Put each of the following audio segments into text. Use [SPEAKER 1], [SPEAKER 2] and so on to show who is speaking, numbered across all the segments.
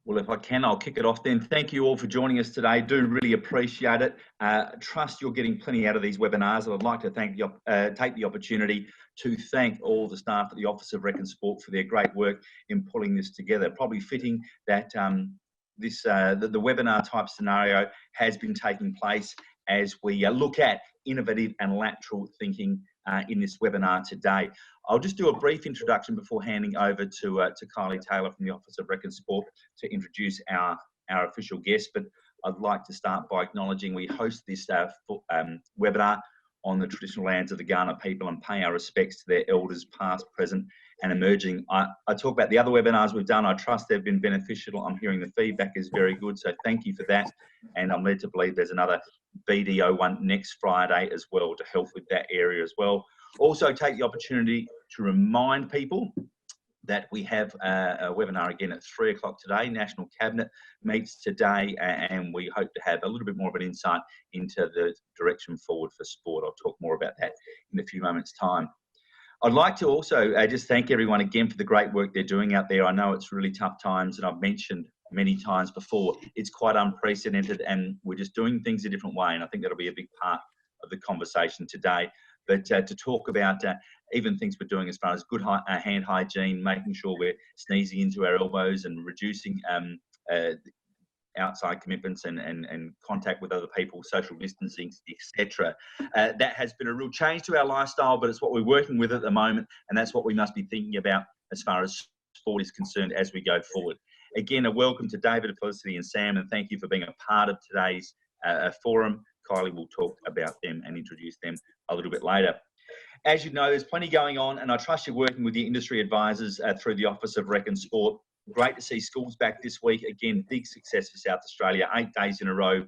[SPEAKER 1] Well, if I can, I'll kick it off then. Thank you all for joining us today. Do really appreciate it. Trust you're getting plenty out of these webinars. And I'd like to take the opportunity to thank all the staff at the Office of Rec and Sport for their great work in pulling this together. Probably fitting that the webinar type scenario has been taking place as we look at innovative and lateral thinking in this webinar today. I'll just do a brief introduction before handing over to Kylie Taylor from the Office of Rec and Sport to introduce our official guest. But I'd like to start by acknowledging we host this webinar on the traditional lands of the Kaurna people and pay our respects to their elders past, present and emerging. I talk about the other webinars we've done. I trust they've been beneficial. I'm hearing the feedback is very good, so thank you for that. And I'm led to believe there's another BDO one next Friday as well to help with that area as well. Also take the opportunity to remind people that we have a webinar again at 3 o'clock today. National Cabinet meets today, and we hope to have a little bit more of an insight into the direction forward for sport. I'll talk more about that in a few moments' time. I'd like to also just thank everyone again for the great work they're doing out there. I know it's really tough times, and I've mentioned many times before, it's quite unprecedented, and we're just doing things a different way, and I think that'll be a big part of the conversation today. But to talk about even things we're doing as far as good hand hygiene, making sure we're sneezing into our elbows and reducing outside commitments and contact with other people, social distancing, etc. That has been a real change to our lifestyle, but it's what we're working with at the moment, and that's what we must be thinking about as far as sport is concerned as we go forward. Again, a welcome to David, Felicity and Sam, and thank you for being a part of today's forum. Kylie will talk about them and introduce them a little bit later. As you know, there's plenty going on, and I trust you're working with the industry advisors through the Office of Rec and Sport. Great to see schools back this week. Again, big success for South Australia, 8 days in a row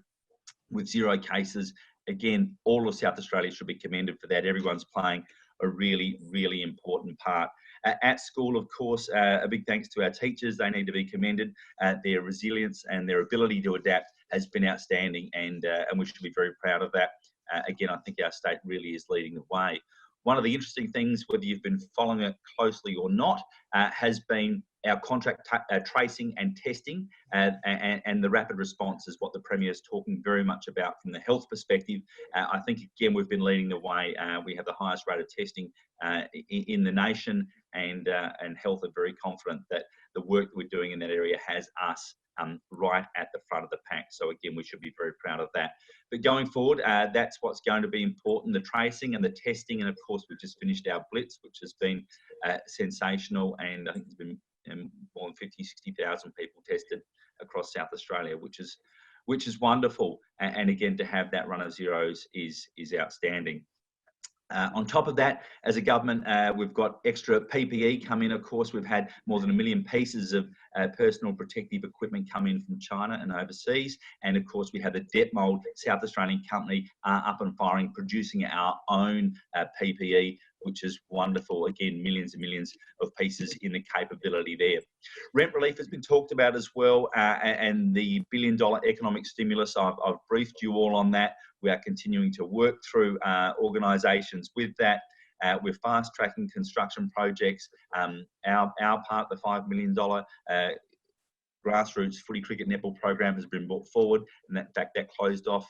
[SPEAKER 1] with 0 cases. Again, all of South Australia should be commended for that. Everyone's playing a really, really important part. At school, of course, a big thanks to our teachers. They need to be commended. Their resilience and their ability to adapt has been outstanding, and we should be very proud of that. Again, I think our state really is leading the way. One of the interesting things, whether you've been following it closely or not, has been our contract tracing and testing, and the rapid response is what the Premier is talking very much about from the health perspective. I think, again, we've been leading the way. We have the highest rate of testing in the nation, and health are very confident that the work that we're doing in that area has us right at the front of the pack. So again, we should be very proud of that. But going forward, that's what's going to be important, the tracing and the testing. And of course, we've just finished our Blitz, which has been sensational. And I think there's been more than 50, 60,000 people tested across South Australia, which is wonderful. And again, to have that run of zeros is outstanding. On top of that, as a government, we've got extra PPE come in. Of course, we've had more than 1 million pieces of personal protective equipment come in from China and overseas. And of course, we have the Detmold South Australian company up and firing, producing our own PPE, which is wonderful. Again, millions and millions of pieces in the capability there. Rent relief has been talked about as well, and the $1 billion economic stimulus. I've briefed you all on that. We are continuing to work through organisations with that. We're fast-tracking construction projects. Our part, the $5 million grassroots footy cricket netball program has been brought forward, and in fact that closed off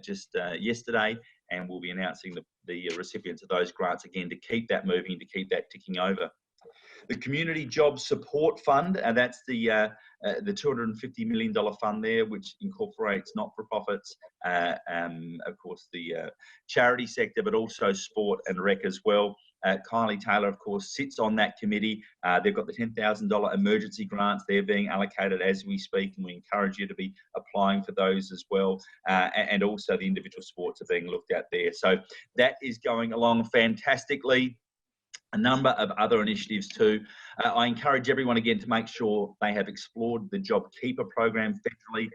[SPEAKER 1] just yesterday, and we'll be announcing the recipients of those grants again to keep that moving, to keep that ticking over. The Community Job Support Fund, that's the $250 million fund there, which incorporates not-for-profits, of course the charity sector, but also sport and rec as well. Kylie Taylor, of course, sits on that committee. They've got the $10,000 emergency grants. They're being allocated as we speak, and we encourage you to be applying for those as well. And also the individual sports are being looked at there. So that is going along fantastically. A number of other initiatives too. I encourage everyone again to make sure they have explored the JobKeeper program federally,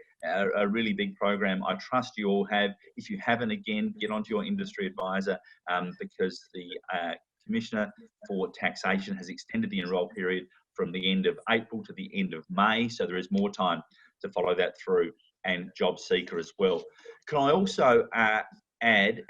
[SPEAKER 1] a really big program. I trust you all have. If you haven't, again, get onto your industry advisor because the Commissioner for Taxation has extended the enrol period from the end of April to the end of May, so there is more time to follow that through, and Job Seeker as well. Can I also add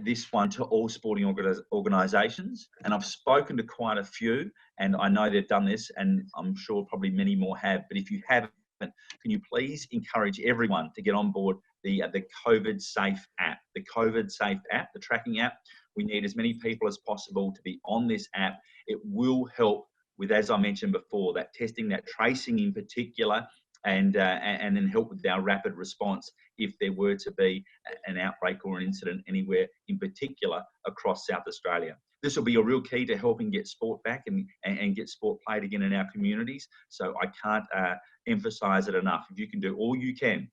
[SPEAKER 1] this one to all sporting organisations, and I've spoken to quite a few, and I know they've done this, and I'm sure probably many more have, but if you haven't, Can you please encourage everyone to get on board the COVID Safe app, the COVID Safe app, the tracking app? We need as many people as possible to be on this app. It will help with, as I mentioned before, that testing, that tracing in particular, and then help with our rapid response if there were to be an outbreak or an incident anywhere in particular across South Australia. This will be a real key to helping get sport back and get sport played again in our communities. So I can't emphasise it enough. If you can do all you can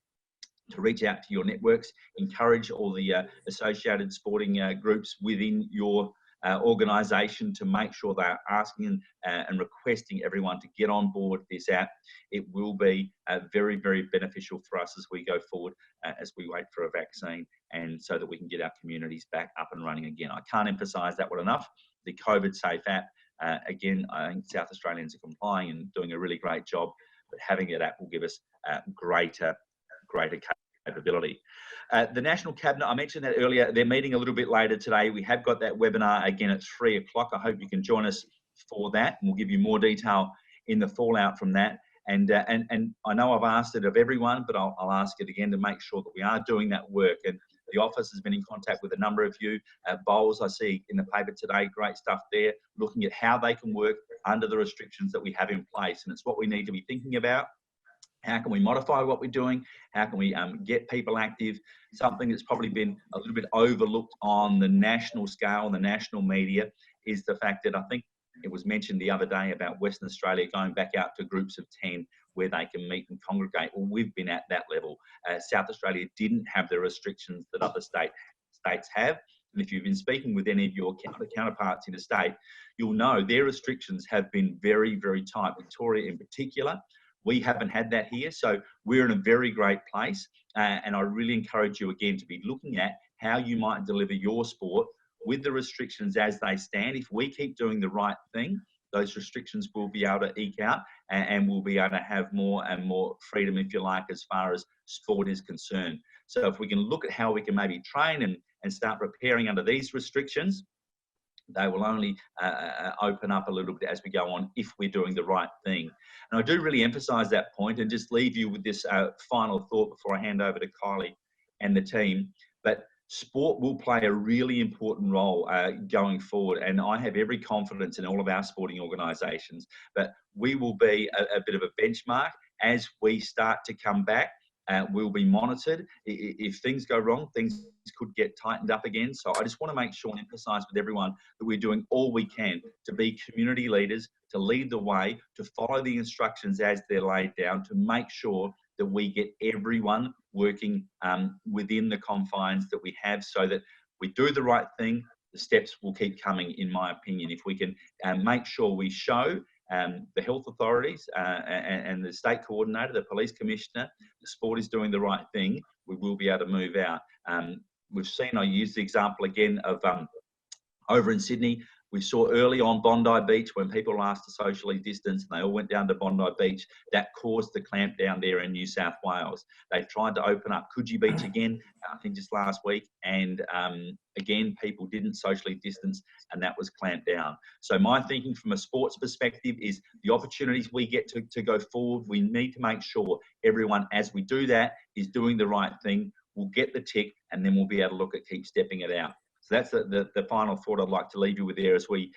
[SPEAKER 1] to reach out to your networks, encourage all the associated sporting groups within your organisation to make sure they are asking and requesting everyone to get on board this app. It will be very, very beneficial for us as we go forward, as we wait for a vaccine, and so that we can get our communities back up and running again. I can't emphasise that one enough. The COVID Safe app, again, I think South Australians are complying and doing a really great job, but having that app will give us greater capability. The National Cabinet, I mentioned that earlier, they're meeting a little bit later today. We have got that webinar again at 3 o'clock. I hope you can join us for that, and we'll give you more detail in the fallout from that. And I know I've asked it of everyone, but I'll ask it again to make sure that we are doing that work. And the office has been in contact with a number of you. Bowls, I see in the paper today, great stuff there, looking at how they can work under the restrictions that we have in place. And it's what we need to be thinking about. How can we modify what we're doing? How can we get people active? Something that's probably been a little bit overlooked on the national scale, and the national media, is the fact that I think it was mentioned the other day about Western Australia going back out to groups of 10 where they can meet and congregate. Well, we've been at that level. South Australia didn't have the restrictions that other states have. And if you've been speaking with any of your counterparts in the state, you'll know their restrictions have been very, very tight. Victoria in particular. We haven't had that here, so we're in a very great place. And I really encourage you again to be looking at how you might deliver your sport with the restrictions as they stand. If we keep doing the right thing, those restrictions will be able to eke out, and we'll be able to have more and more freedom, if you like, as far as sport is concerned. So if we can look at how we can maybe train and start preparing under these restrictions, they will only open up a little bit as we go on if we're doing the right thing. And I do really emphasise that point, and just leave you with this final thought before I hand over to Kylie and the team. But sport will play a really important role going forward, and I have every confidence in all of our sporting organisations. But we will be a bit of a benchmark as we start to come back. Will be monitored. If things go wrong, things could get tightened up again. So I just want to make sure and emphasise with everyone that we're doing all we can to be community leaders, to lead the way, to follow the instructions as they're laid down, to make sure that we get everyone working within the confines that we have, so that we do the right thing. The steps will keep coming, in my opinion. If we can make sure we show the health authorities and the state coordinator, the police commissioner, the sport is doing the right thing, we will be able to move out. We've seen, I use the example again of over in Sydney, we saw early on Bondi Beach when people were asked to socially distance and they all went down to Bondi Beach. That caused the clamp down there in New South Wales. They've tried to open up Coogee Beach again, I think just last week, and again, people didn't socially distance and that was clamped down. So my thinking from a sports perspective is the opportunities we get to go forward, we need to make sure everyone, as we do that, is doing the right thing. We'll get the tick, and then we'll be able to look at keep stepping it out. So that's the final thought I'd like to leave you with there as we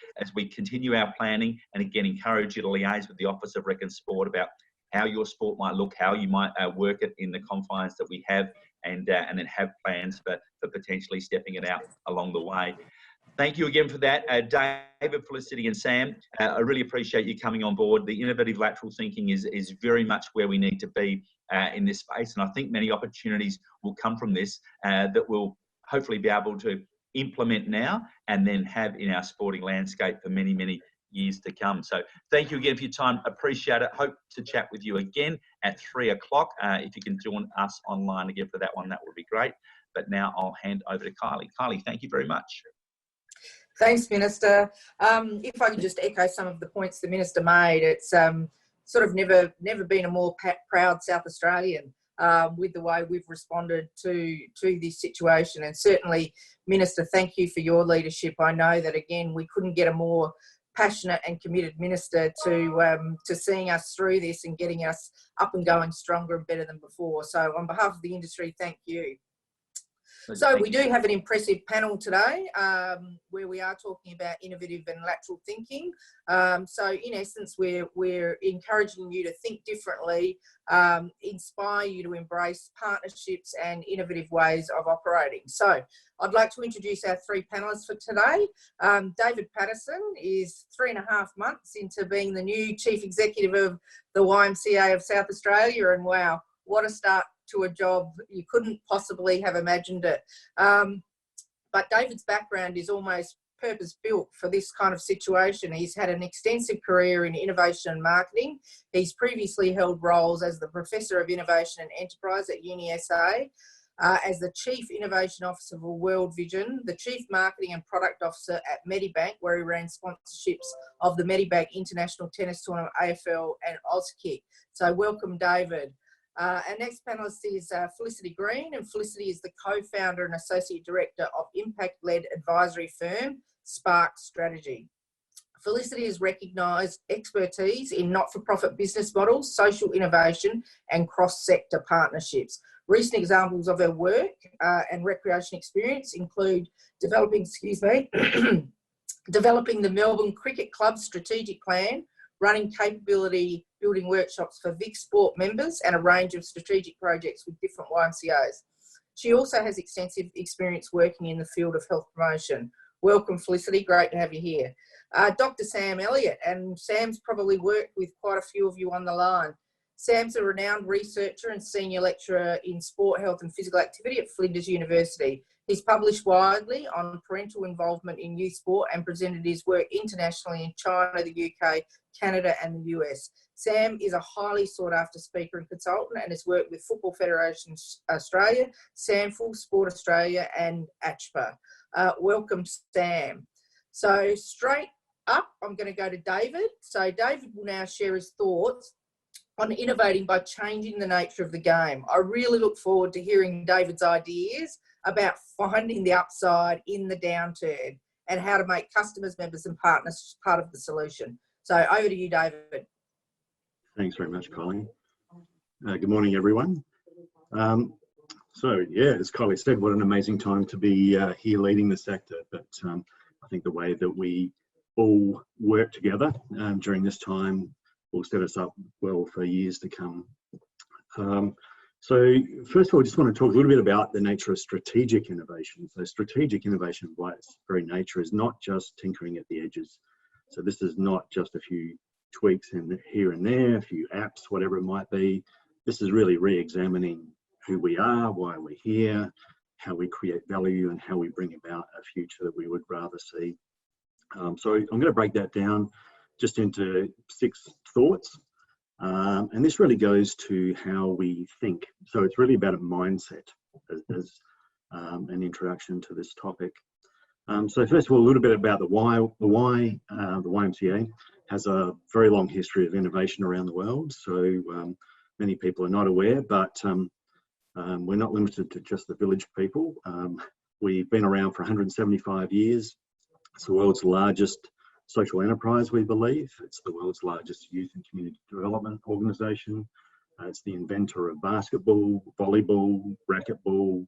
[SPEAKER 1] continue our planning, and again encourage you to liaise with the Office of Rec and Sport about how your sport might look, how you might work it in the confines that we have, and then have plans for potentially stepping it out along the way. Thank you again for that. David, Felicity and Sam, I really appreciate you coming on board. The innovative lateral thinking is very much where we need to be in this space, and I think many opportunities will come from this that we'll hopefully be able to implement now and then have in our sporting landscape for many, many years to come. So thank you again for your time. Appreciate it. Hope to chat with you again at 3 o'clock. If you can join us online again for that one, that would be great. But now I'll hand over to Kylie. Kylie, thank you very much.
[SPEAKER 2] Thanks, Minister. If I could just echo some of the points the Minister made, it's sort of never been a more proud South Australian with the way we've responded to this situation. And certainly, Minister, thank you for your leadership. I know that, again, we couldn't get a more passionate and committed minister to seeing us through this and getting us up and going stronger and better than before. So on behalf of the industry, thank you. So we do have an impressive panel today where we are talking about innovative and lateral thinking. So in essence, we're encouraging you to think differently, inspire you to embrace partnerships and innovative ways of operating. So I'd like to introduce our three panellists for today. David Paterson is 3.5 months into being the new Chief Executive of the YMCA of South Australia, and wow, what a start to a job. You couldn't possibly have imagined it. But David's background is almost purpose-built for this kind of situation. He's had an extensive career in innovation and marketing. He's previously held roles as the Professor of Innovation and Enterprise at UniSA, as the Chief Innovation Officer for World Vision, the Chief Marketing and Product Officer at Medibank, where he ran sponsorships of the Medibank International Tennis Tournament, AFL and Auskick. So welcome, David. Our next panellist is Felicity Green, and Felicity is the co-founder and associate director of impact-led advisory firm Spark Strategy. Felicity has recognised expertise in not-for-profit business models, social innovation and cross-sector partnerships. Recent examples of her work and recreation experience include developing the Melbourne Cricket Club's strategic plan, running capability building workshops for Vic Sport members, and a range of strategic projects with different YMCAs. She also has extensive experience working in the field of health promotion. Welcome, Felicity. Great to have you here. Dr. Sam Elliott, and Sam's probably worked with quite a few of you on the line. Sam's a renowned researcher and senior lecturer in sport, health and physical activity at Flinders University. He's published widely on parental involvement in youth sport and presented his work internationally in China, the UK, Canada and the US. Sam is a highly sought after speaker and consultant and has worked with Football Federation Australia, SANFL, Sport Australia and ACHPA. Welcome, Sam. So straight up, I'm going to go to David. So David will now share his thoughts on innovating by changing the nature of the game. I really look forward to hearing David's ideas about finding the upside in the downturn and how to make customers, members and partners part of the solution. So over to you, David.
[SPEAKER 3] Thanks very much, Kylie. Good morning, everyone. So yeah, as Kylie said, what an amazing time to be here leading the sector. But I think the way that we all work together during this time will set us up well for years to come. So first of all, I just want to talk a little bit about the nature of strategic innovation. So strategic innovation by its very nature is not just tinkering at the edges. So this is not just a few tweaks in here and there, a few apps, whatever it might be. This is really re-examining who we are, why we're here, how we create value and how we bring about a future that we would rather see. So I'm going to break that down just into 6 thoughts. And this really goes to how we think. So it's really about a mindset as an introduction to this topic. So first of all, a little bit about the why. The YMCA has a very long history of innovation around the world. So many people are not aware, but we're not limited to just the village people. We've been around for 175 years. It's the world's largest social enterprise, we believe. It's the world's largest youth and community development organisation. It's the inventor of basketball, volleyball, racquetball,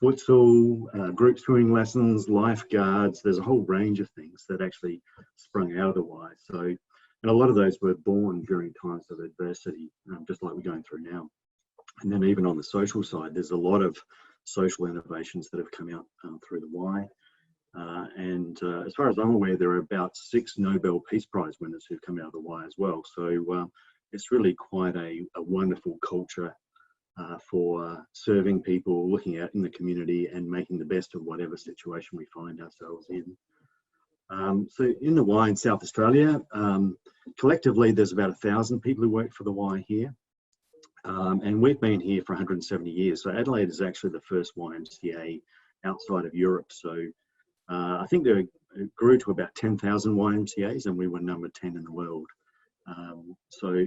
[SPEAKER 3] futsal, group swimming lessons, lifeguards. There's a whole range of things that actually sprung out of the Y. So, and a lot of those were born during times of adversity, just like we're going through now. And then even on the social side, there's a lot of social innovations that have come out through the Y. And as far as I'm aware, there are about 6 Nobel Peace Prize winners who've come out of the Y as well. So it's really quite a wonderful culture for serving people, looking out in the community and making the best of whatever situation we find ourselves in. So in the Y in South Australia, collectively there's about 1,000 people who work for the Y here. And we've been here for 170 years. So Adelaide is actually the first YMCA outside of Europe. So I think there grew to about 10,000 YMCAs and we were number 10 in the world. So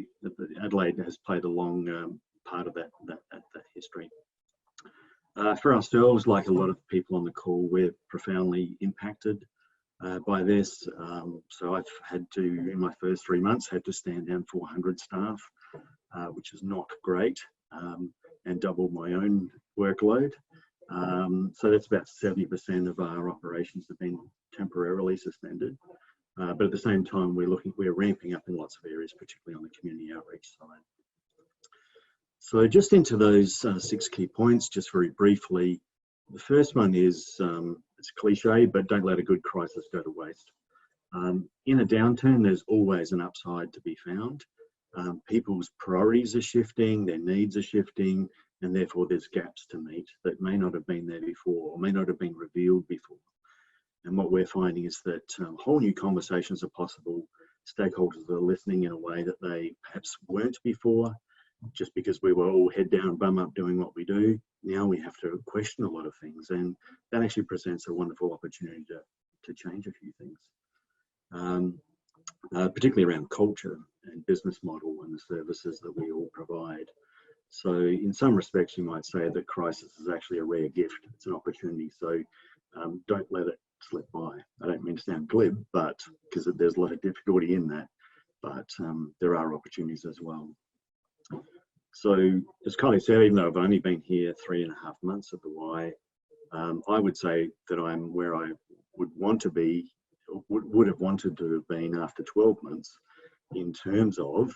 [SPEAKER 3] Adelaide has played a long part of that history. For ourselves, like a lot of people on the call, we're profoundly impacted by this. So I've had to, in my first 3 months, had to stand down 400 staff, which is not great, and double my own workload. So that's about 70% of our operations have been temporarily suspended. But at the same time, we're ramping up in lots of areas, particularly on the community outreach side. So just into those 6 key points, just very briefly. The first one is, it's cliche, but don't let a good crisis go to waste. In a downturn, there's always an upside to be found. People's priorities are shifting, their needs are shifting, and therefore there's gaps to meet that may not have been there before, or may not have been revealed before. And what we're finding is that whole new conversations are possible. Stakeholders are listening in a way that they perhaps weren't before, just because we were all head down, bum up doing what we do. Now we have to question a lot of things, and that actually presents a wonderful opportunity to change a few things, particularly around culture and business model and the services that we all provide. So in some respects, you might say that crisis is actually a rare gift. It's an opportunity. So don't let it slip by. I don't mean to sound glib, but because there's a lot of difficulty in that, but there are opportunities as well. So as Kylie said, even though I've only been here 3.5 months at the Y, I would say that I'm where I would want to be, or would have wanted to have been after 12 months, in terms of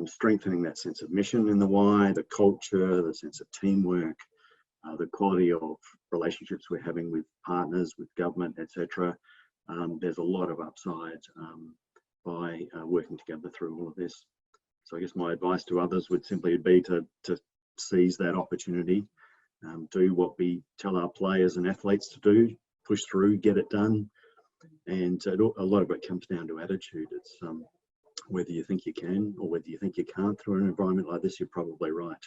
[SPEAKER 3] strengthening that sense of mission in the Y, the culture, the sense of teamwork, the quality of relationships we're having with partners, with government, etc. There's a lot of upside by working together through all of this. So I guess my advice to others would simply be to seize that opportunity, do what we tell our players and athletes to do, push through, get it done. And a lot of it comes down to attitude. It's whether you think you can or whether you think you can't through an environment like this, you're probably right.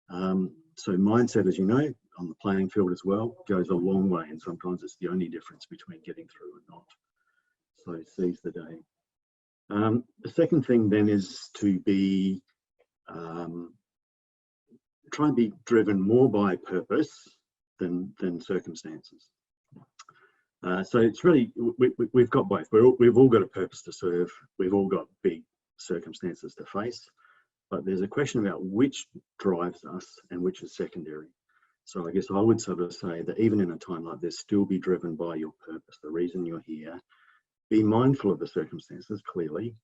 [SPEAKER 3] So mindset, as you know, on the playing field as well, goes a long way, and sometimes it's the only difference between getting through and not. So seize the day. The second thing then is to be, try and be driven more by purpose than circumstances. So it's really, we've got both. We've all got a purpose to serve. We've all got big circumstances to face, but there's a question about which drives us and which is secondary. So I guess I would sort of say that even in a time like this, still be driven by your purpose, the reason you're here. Be mindful of the circumstances, clearly.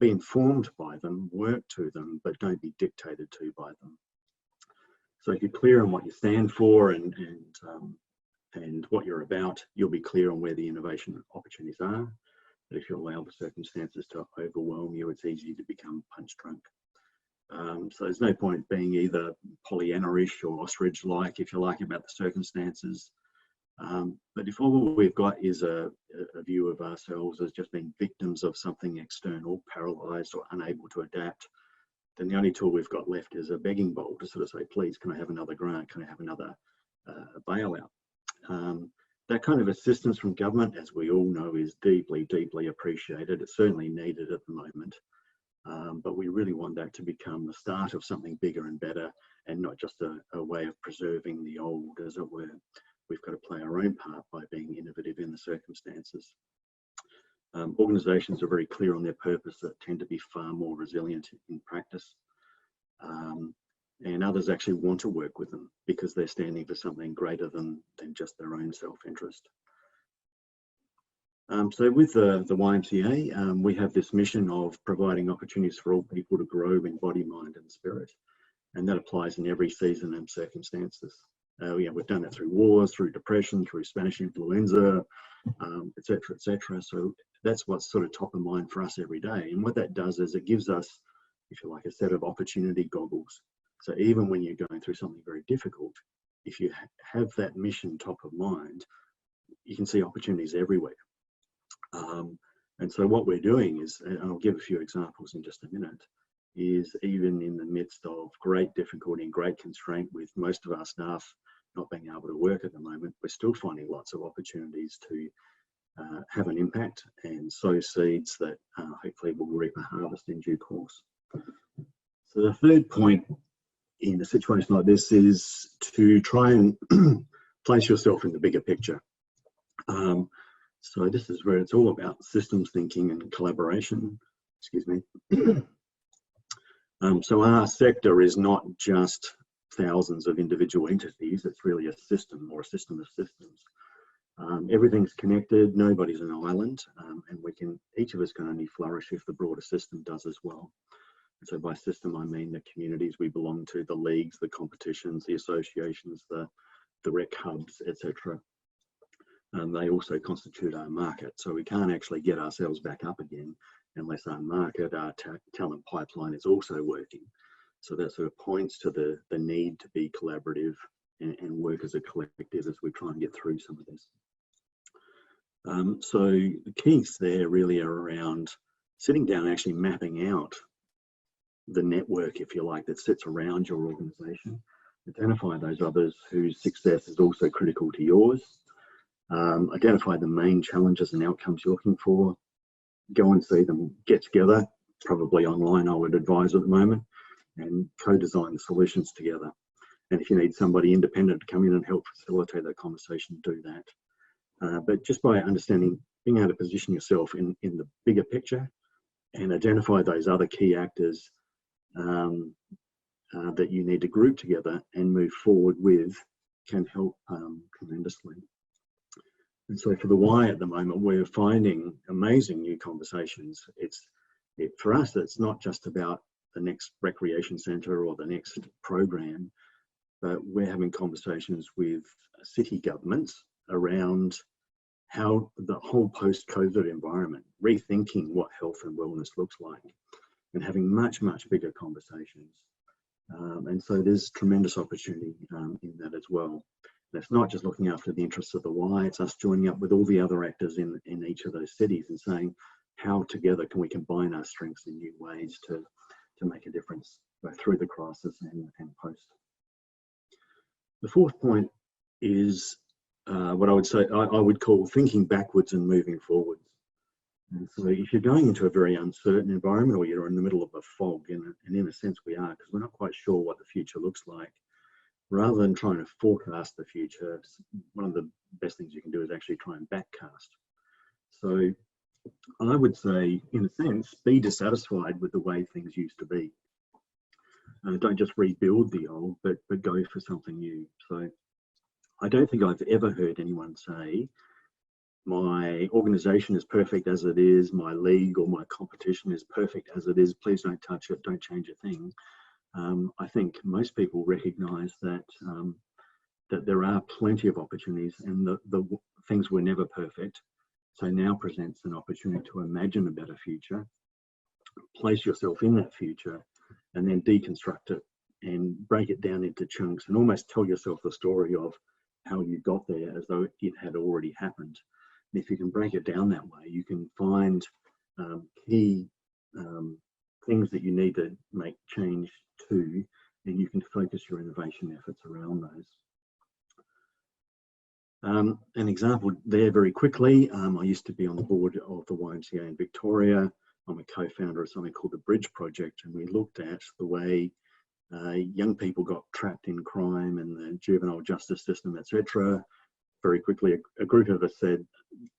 [SPEAKER 3] Be informed by them, work to them, but don't be dictated to by them. So if you're clear on what you stand for and what you're about, you'll be clear on where the innovation opportunities are. But if you allow the circumstances to overwhelm you, it's easy to become punch drunk. So there's no point being either Pollyanna-ish or ostrich-like, if you like, about the circumstances. But if all we've got is a view of ourselves as just being victims of something external, paralysed or unable to adapt, then the only tool we've got left is a begging bowl to sort of say, please, can I have another grant? Can I have another bailout? That kind of assistance from government, as we all know, is deeply, deeply appreciated. It's certainly needed at the moment. But we really want that to become the start of something bigger and better, and not just a way of preserving the old, as it were. We've got to play our own part by being innovative in the circumstances. Organisations are very clear on their purpose that tend to be far more resilient in practice. And others actually want to work with them because they're standing for something greater than just their own self-interest. So with the YMCA, we have this mission of providing opportunities for all people to grow in body, mind and spirit. And that applies in every season and circumstances. We've done it through wars, through depression, through Spanish influenza, et cetera, et cetera. So that's what's sort of top of mind for us every day. And what that does is it gives us, if you like, a set of opportunity goggles. So even when you're going through something very difficult, if you have that mission top of mind, you can see opportunities everywhere. And so what we're doing is, and I'll give a few examples in just a minute, is even in the midst of great difficulty and great constraint with most of our staff not being able to work at the moment, we're still finding lots of opportunities to have an impact and sow seeds that hopefully will reap a harvest in due course. So the third point in a situation like this is to try and place yourself in the bigger picture. So this is where it's all about systems thinking and collaboration. Excuse me. So our sector is not just thousands of individual entities, it's really a system or a system of systems. Everything's connected, nobody's an island, and each of us can only flourish if the broader system does as well. And so by system, I mean the communities we belong to, the leagues, the competitions, the associations, the rec hubs, etc. They also constitute our market. So we can't actually get ourselves back up again unless our market, our talent pipeline is also working. So that sort of points to the need to be collaborative and work as a collective as we try and get through some of this. So the keys there really are around sitting down and actually mapping out the network, if you like, that sits around your organisation. Identify those others whose success is also critical to yours. Identify the main challenges and outcomes you're looking for. Go and see them, get together, probably online I would advise at the moment, and co-design the solutions together. And if you need somebody independent to come in and help facilitate that conversation, do that. But just by understanding, being able to position yourself in the bigger picture and identify those other key actors that you need to group together and move forward with can help tremendously. And so for the why at the moment, we're finding amazing new conversations. For us, it's not just about the next recreation centre or the next program, but we're having conversations with city governments around how the whole post-COVID environment, rethinking what health and wellness looks like, and having much, much bigger conversations. And so there's tremendous opportunity in that as well. And it's not just looking after the interests of the why, it's us joining up with all the other actors in each of those cities and saying, how together can we combine our strengths in new ways to make a difference both through the crisis and post. The fourth point is what I would say, I would call thinking backwards and moving forwards. And so if you're going into a very uncertain environment or you're in the middle of a fog, and in a sense we are, because we're not quite sure what the future looks like, rather than trying to forecast the future, one of the best things you can do is actually try and backcast. So I would say, in a sense, be dissatisfied with the way things used to be. Don't just rebuild the old, but go for something new. So I don't think I've ever heard anyone say, my organisation is perfect as it is, my league or my competition is perfect as it is, please don't touch it, don't change a thing. I think most people recognise that there are plenty of opportunities and the things were never perfect. So now presents an opportunity to imagine a better future, place yourself in that future, and then deconstruct it and break it down into chunks and almost tell yourself the story of how you got there as though it had already happened. And if you can break it down that way, you can find key things that you need to make change to, and you can focus your innovation efforts around those. An example there very quickly, I used to be on the board of the YMCA in Victoria. I'm a co-founder of something called the Bridge Project, and we looked at the way young people got trapped in crime and the juvenile justice system, etc. Very quickly, a group of us said,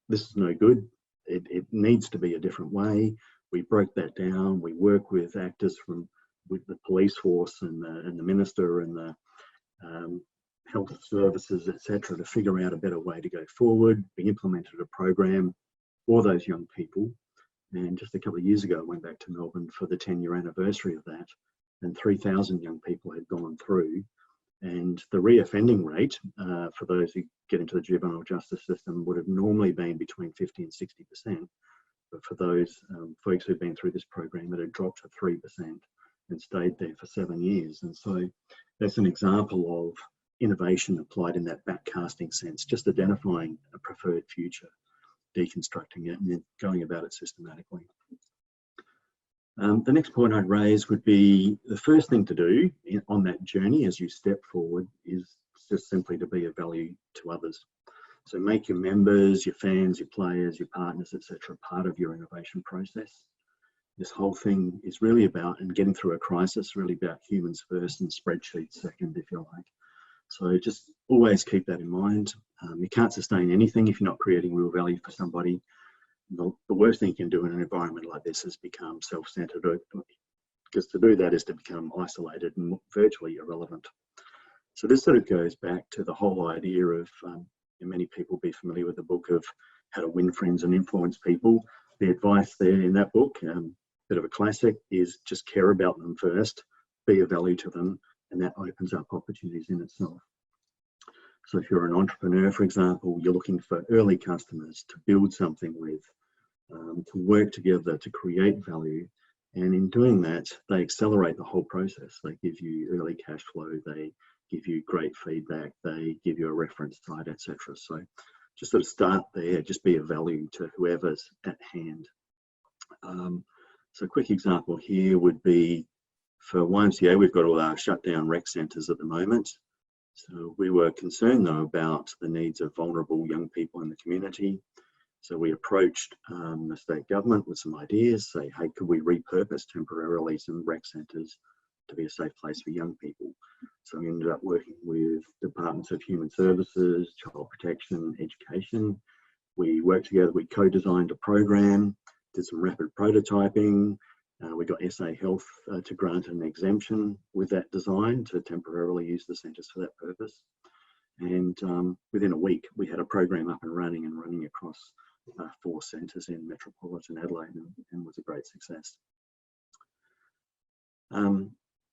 [SPEAKER 3] this is no good. It needs to be a different way. We broke that down. We work with actors with the police force and the minister and the health services, etc., to figure out a better way to go forward. We implemented a program for those young people. And just a couple of years ago, I went back to Melbourne for the 10-year anniversary of that, and 3,000 young people had gone through. And the reoffending rate for those who get into the juvenile justice system would have normally been between 50 and 60%. But for those folks who've been through this program, it had dropped to 3% and stayed there for 7 years. And so that's an example of innovation applied in that backcasting sense, just identifying a preferred future, deconstructing it, and then going about it systematically. The next point I'd raise would be the first thing to do on that journey as you step forward is just simply to be of value to others. So make your members, your fans, your players, your partners, etc., part of your innovation process. This whole thing is really about, and getting through a crisis, really about humans first and spreadsheets second, if you like. So just always keep that in mind. You can't sustain anything if you're not creating real value for somebody. The worst thing you can do in an environment like this is become self-centered, because to do that is to become isolated and virtually irrelevant. So this sort of goes back to the whole idea of, many people be familiar with the book of How to Win Friends and Influence People. The advice there in that book, bit of a classic, is just care about them first, be of value to them, and that opens up opportunities in itself. So if you're an entrepreneur, for example, you're looking for early customers to build something with, to work together to create value. And in doing that, they accelerate the whole process. They give you early cash flow, they give you great feedback, they give you a reference site, etc. So just sort of start there, just be of value to whoever's at hand. So a quick example here would be for YMCA, we've got all our shut down rec centres at the moment. So we were concerned though about the needs of vulnerable young people in the community. So we approached the state government with some ideas, say, hey, could we repurpose temporarily some rec centres to be a safe place for young people? So we ended up working with departments of human services, child protection, education. We worked together, we co-designed a program, did some rapid prototyping. We got SA Health to grant an exemption with that design to temporarily use the centres for that purpose. And within a week, we had a program up and running across 4 centres in metropolitan Adelaide, and was a great success.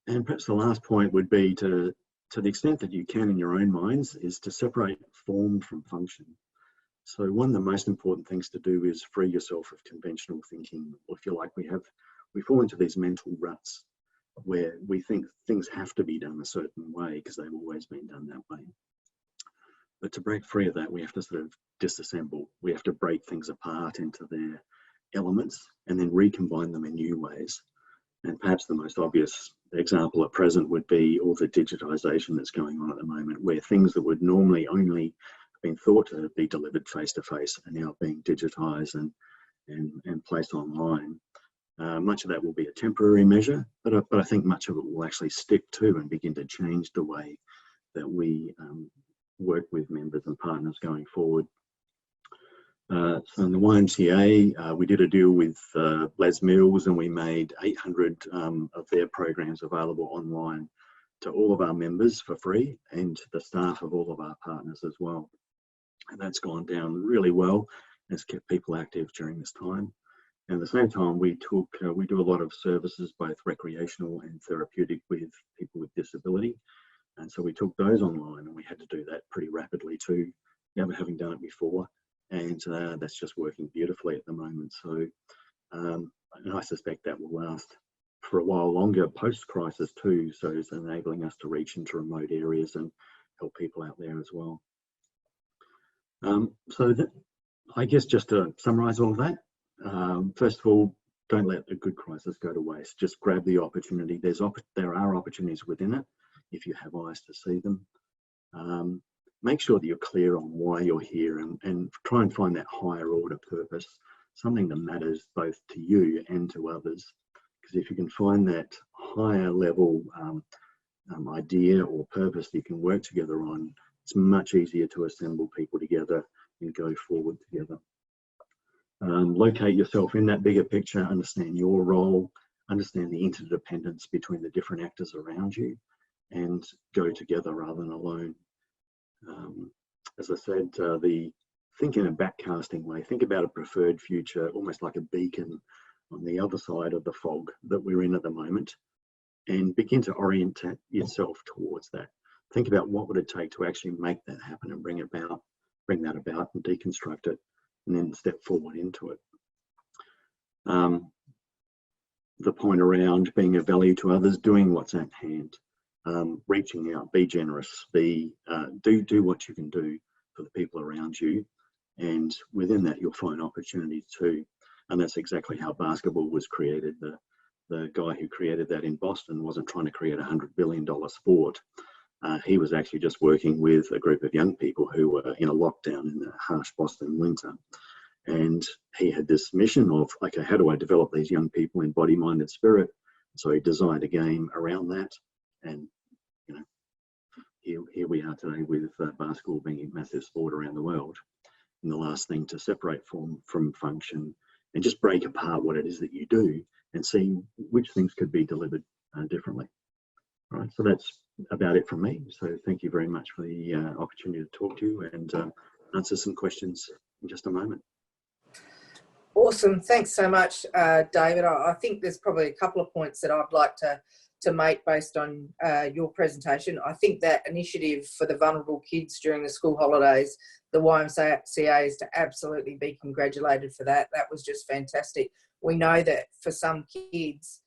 [SPEAKER 3] And perhaps the last point would be to the extent that you can in your own minds, is to separate form from function. So one of the most important things to do is free yourself of conventional thinking. Or if you like, we fall into these mental ruts where we think things have to be done a certain way because they've always been done that way. But to break free of that, we have to sort of disassemble. We have to break things apart into their elements and then recombine them in new ways. And perhaps the most obvious example at present would be all the digitization that's going on at the moment, where things that would normally only have been thought to be delivered face-to-face are now being digitized and placed online. Much of that will be a temporary measure, but I think much of it will actually stick to and begin to change the way that we work with members and partners going forward. So in the YMCA, we did a deal with Les Mills, and we made 800 of their programs available online to all of our members for free, and the staff of all of our partners as well. And that's gone down really well. It's kept people active during this time. And at the same time, we do a lot of services, both recreational and therapeutic, with people with disability. And so we took those online, and we had to do that pretty rapidly too, never having done it before. And that's just working beautifully at the moment. So and I suspect that will last for a while longer post-crisis too. So it's enabling us to reach into remote areas and help people out there as well. I guess just to summarise all of that, first of all, don't let the good crisis go to waste. Just grab the opportunity. There are opportunities within it if you have eyes to see them. Make sure that you're clear on why you're here, and try and find that higher order purpose, something that matters both to you and to others. Because if you can find that higher level idea or purpose that you can work together on, it's much easier to assemble people together and go forward together. Locate yourself in that bigger picture, understand your role, understand the interdependence between the different actors around you, and go together rather than alone. As I said, think in a backcasting way. Think about a preferred future, almost like a beacon on the other side of the fog that we're in at the moment, and begin to orient yourself towards that. Think about what would it take to actually make that happen and bring that about and deconstruct it, and then step forward into it. The point around being of value to others, doing what's at hand, reaching out, be generous, do what you can do for the people around you, and within that you'll find opportunities too. And that's exactly how basketball was created. The guy who created that in Boston wasn't trying to create a $100 billion sport. He was actually just working with a group of young people who were in a lockdown in the harsh Boston winter. And he had this mission of, okay, how do I develop these young people in body, mind and spirit? So he designed a game around that. And, here we are today with basketball being a massive sport around the world. And the last thing to separate form from function and just break apart what it is that you do and see which things could be delivered differently. All right, so that's about it from me. So thank you very much for the opportunity to talk to you and answer some questions in just a moment.
[SPEAKER 2] Awesome. Thanks so much, David. I think there's probably a couple of points that I'd like to make based on your presentation. I think that initiative for the vulnerable kids during the school holidays, the YMCA is to absolutely be congratulated for that. That was just fantastic. We know that for some kids,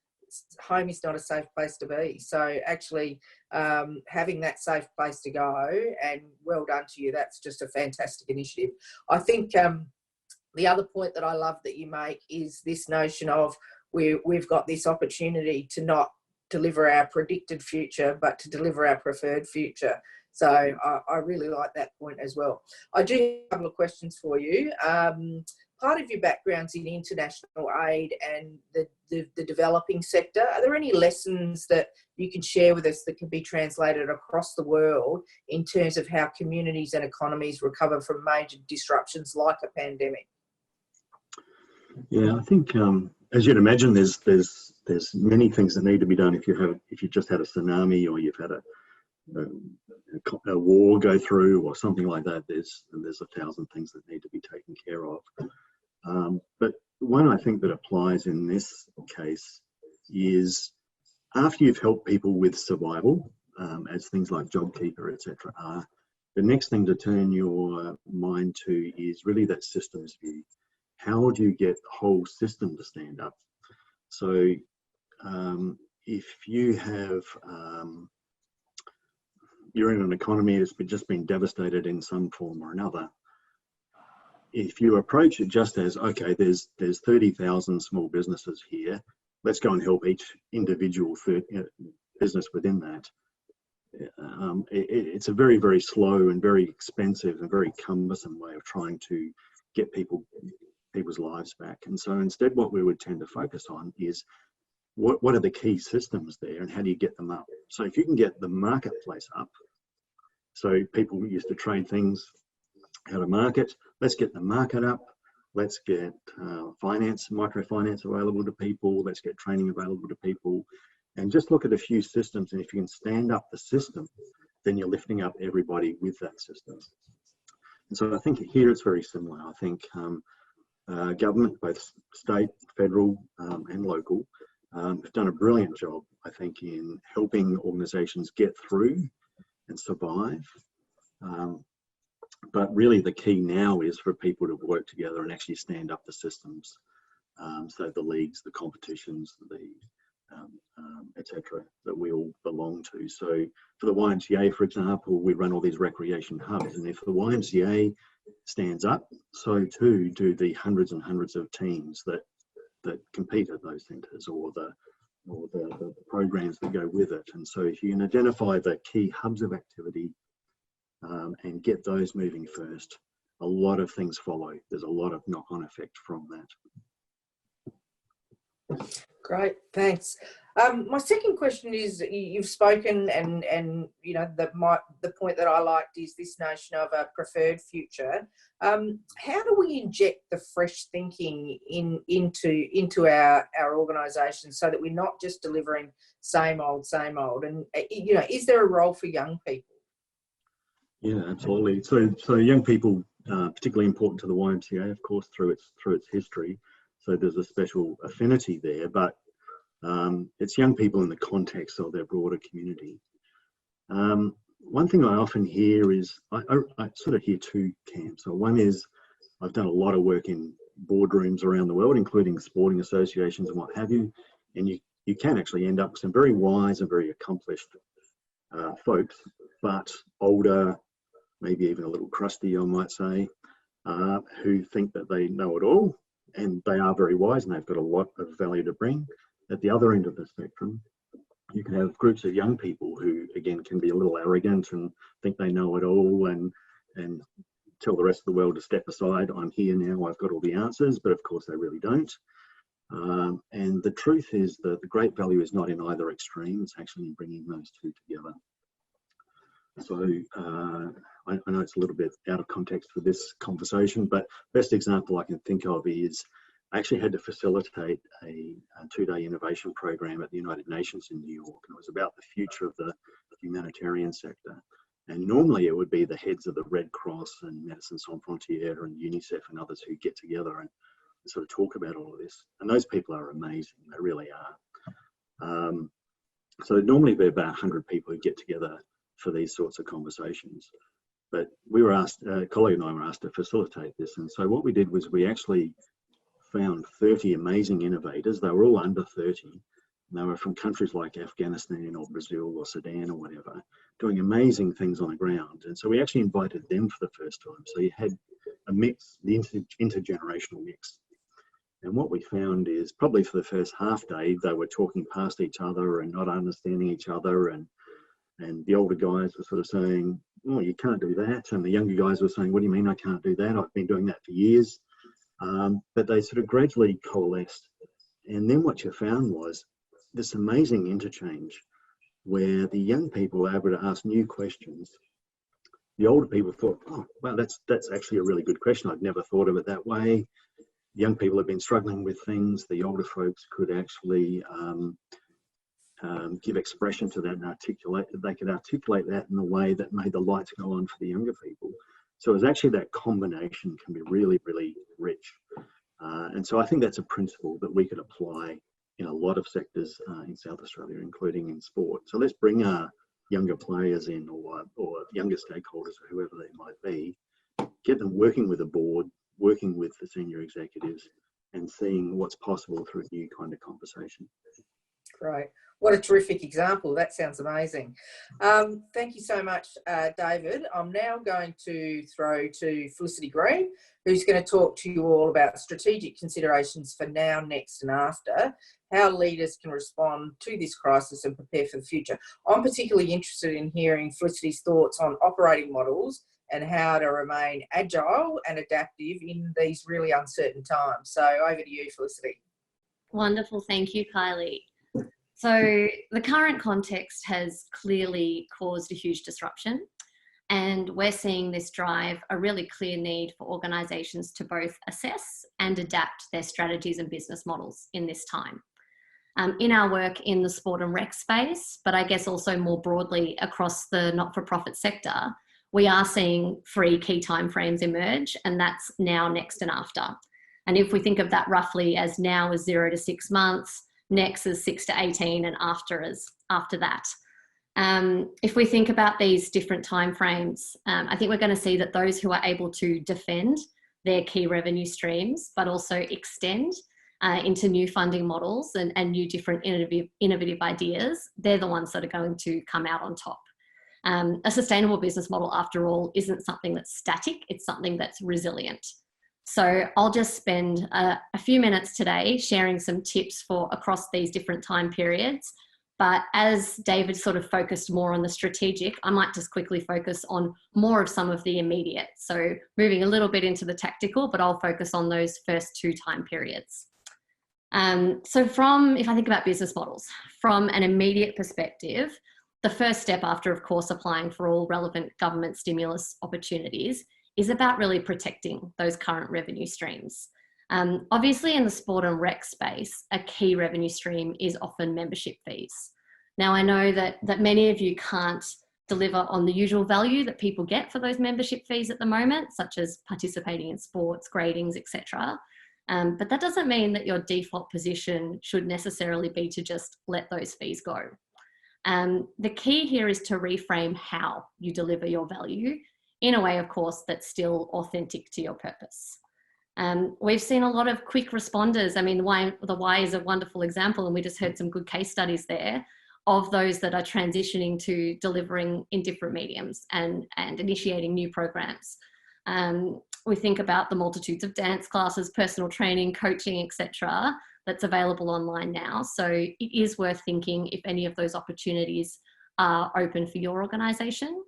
[SPEAKER 2] home is not a safe place to be. So actually having that safe place to go, and well done to you, that's just a fantastic initiative. I think the other point that I love that you make is this notion of we've got this opportunity to not deliver our predicted future, but to deliver our preferred future. So I really like that point as well. I do have a couple of questions for you. Part of your background's in international aid and the developing sector. Are there any lessons that you can share with us that can be translated across the world in terms of how communities and economies recover from major disruptions like a pandemic?
[SPEAKER 3] Yeah, I think as you'd imagine, there's many things that need to be done if you just had a tsunami or you've had a war go through or something like that. There's 1,000 things that need to be taken care of. But one I think that applies in this case is after you've helped people with survival, as things like JobKeeper, etc., are, the next thing to turn your mind to is really that systems view. How do you get the whole system to stand up? So if you have, you're in an economy that's just been devastated in some form or another, if you approach it just as, okay, there's 30,000 small businesses here, let's go and help each individual business within that. It's a very, very slow and very expensive and very cumbersome way of trying to get people's lives back. And so instead what we would tend to focus on is what are the key systems there and how do you get them up? So if you can get the marketplace up, so people used to trade things out of market, let's get the market up, let's get microfinance available to people, let's get training available to people, and just look at a few systems, and if you can stand up the system, then you're lifting up everybody with that system. And so I think here it's very similar. I think government, both state, federal and local, have done a brilliant job, I think, in helping organisations get through and survive. But really the key now is for people to work together and actually stand up the systems. So the leagues, the competitions, etc., that we all belong to. So for the YMCA, for example, we run all these recreation hubs, and if the YMCA stands up, so too do the hundreds and hundreds of teams that compete at those centres, or the programs that go with it. And so if you can identify the key hubs of activity and get those moving first, a lot of things follow. There's a lot of knock-on effect from that.
[SPEAKER 2] Great, thanks. My second question is, you've spoken, and you know, the point that I liked is this notion of a preferred future. How do we inject the fresh thinking into our organisation so that we're not just delivering same old? And you know, is there a role for young people?
[SPEAKER 3] Yeah, absolutely. So young people, particularly important to the YMCA, of course, through its history. So there's a special affinity there, but it's young people in the context of their broader community. One thing I often hear is, I sort of hear two camps. So one is, I've done a lot of work in boardrooms around the world, including sporting associations and what have you, and you can actually end up with some very wise and very accomplished folks, but older, maybe even a little crusty, I might say, who think that they know it all, and they are very wise and they've got a lot of value to bring. At the other end of the spectrum, you can have groups of young people who, again, can be a little arrogant and think they know it all and tell the rest of the world to step aside. I'm here now, I've got all the answers, but of course they really don't. And the truth is that the great value is not in either extreme, it's actually in bringing those two together. So I know it's a little bit out of context for this conversation, but best example I can think of is I actually had to facilitate a 2-day innovation program at the United Nations in New York, and it was about the future of the humanitarian sector. And normally it would be the heads of the Red Cross and Médecins Sans Frontières and UNICEF and others who get together and sort of talk about all of this. And those people are amazing, they really are. So normally there'd be about 100 people who get together for these sorts of conversations. But we were asked, a colleague and I were asked to facilitate this. And so what we did was we actually found 30 amazing innovators. They were all under 30. And they were from countries like Afghanistan or Brazil or Sudan or whatever, doing amazing things on the ground. And so we actually invited them for the first time. So you had a mix, the intergenerational mix. And what we found is probably for the first half day, they were talking past each other and not understanding each other. And the older guys were sort of saying, oh, you can't do that. And the younger guys were saying, what do you mean I can't do that? I've been doing that for years. But they sort of gradually coalesced. And then what you found was this amazing interchange where the young people were able to ask new questions. The older people thought, oh, wow, that's actually a really good question. I'd never thought of it that way. The young people have been struggling with things. The older folks could actually give expression to that and articulate. They could articulate that in a way that made the lights go on for the younger people. So it was actually that combination can be really, really rich. And so I think that's a principle that we could apply in a lot of sectors in South Australia, including in sport. So let's bring our younger players in or younger stakeholders, or whoever they might be, get them working with a board, working with the senior executives and seeing what's possible through a new kind of conversation.
[SPEAKER 2] Great. What a terrific example. That sounds amazing. Thank you so much, David. I'm now going to throw to Felicity Green, who's going to talk to you all about strategic considerations for now, next and after, how leaders can respond to this crisis and prepare for the future. I'm particularly interested in hearing Felicity's thoughts on operating models and how to remain agile and adaptive in these really uncertain times. So over to you, Felicity.
[SPEAKER 4] Wonderful. Thank you, Kylie. So the current context has clearly caused a huge disruption, and we're seeing this drive a really clear need for organisations to both assess and adapt their strategies and business models in this time. In our work in the sport and rec space, but I guess also more broadly across the not-for-profit sector, we are seeing 3 key timeframes emerge, and that's now, next and after. And if we think of that roughly as now as 0 to 6 months, next is 6 to 18, and after that. If we think about these different timeframes, I think we're going to see that those who are able to defend their key revenue streams, but also extend into new funding models and new different innovative ideas, they're the ones that are going to come out on top. A sustainable business model, after all, isn't something that's static, it's something that's resilient. So I'll just spend a few minutes today sharing some tips for across these different time periods. But as David sort of focused more on the strategic, I might just quickly focus on more of some of the immediate. So moving a little bit into the tactical, but I'll focus on those first 2 time periods. So if I think about business models, from an immediate perspective, the first step after, of course, applying for all relevant government stimulus opportunities is about really protecting those current revenue streams. Obviously, in the sport and rec space, a key revenue stream is often membership fees. Now, I know that many of you can't deliver on the usual value that people get for those membership fees at the moment, such as participating in sports, gradings, etc. But that doesn't mean that your default position should necessarily be to just let those fees go. The key here is to reframe how you deliver your value in a way, of course, that's still authentic to your purpose. We've seen a lot of quick responders. I mean, the Y is a wonderful example, and we just heard some good case studies there of those that are transitioning to delivering in different mediums and initiating new programs. We think about the multitudes of dance classes, personal training, coaching, etc., that's available online now. So it is worth thinking if any of those opportunities are open for your organisation.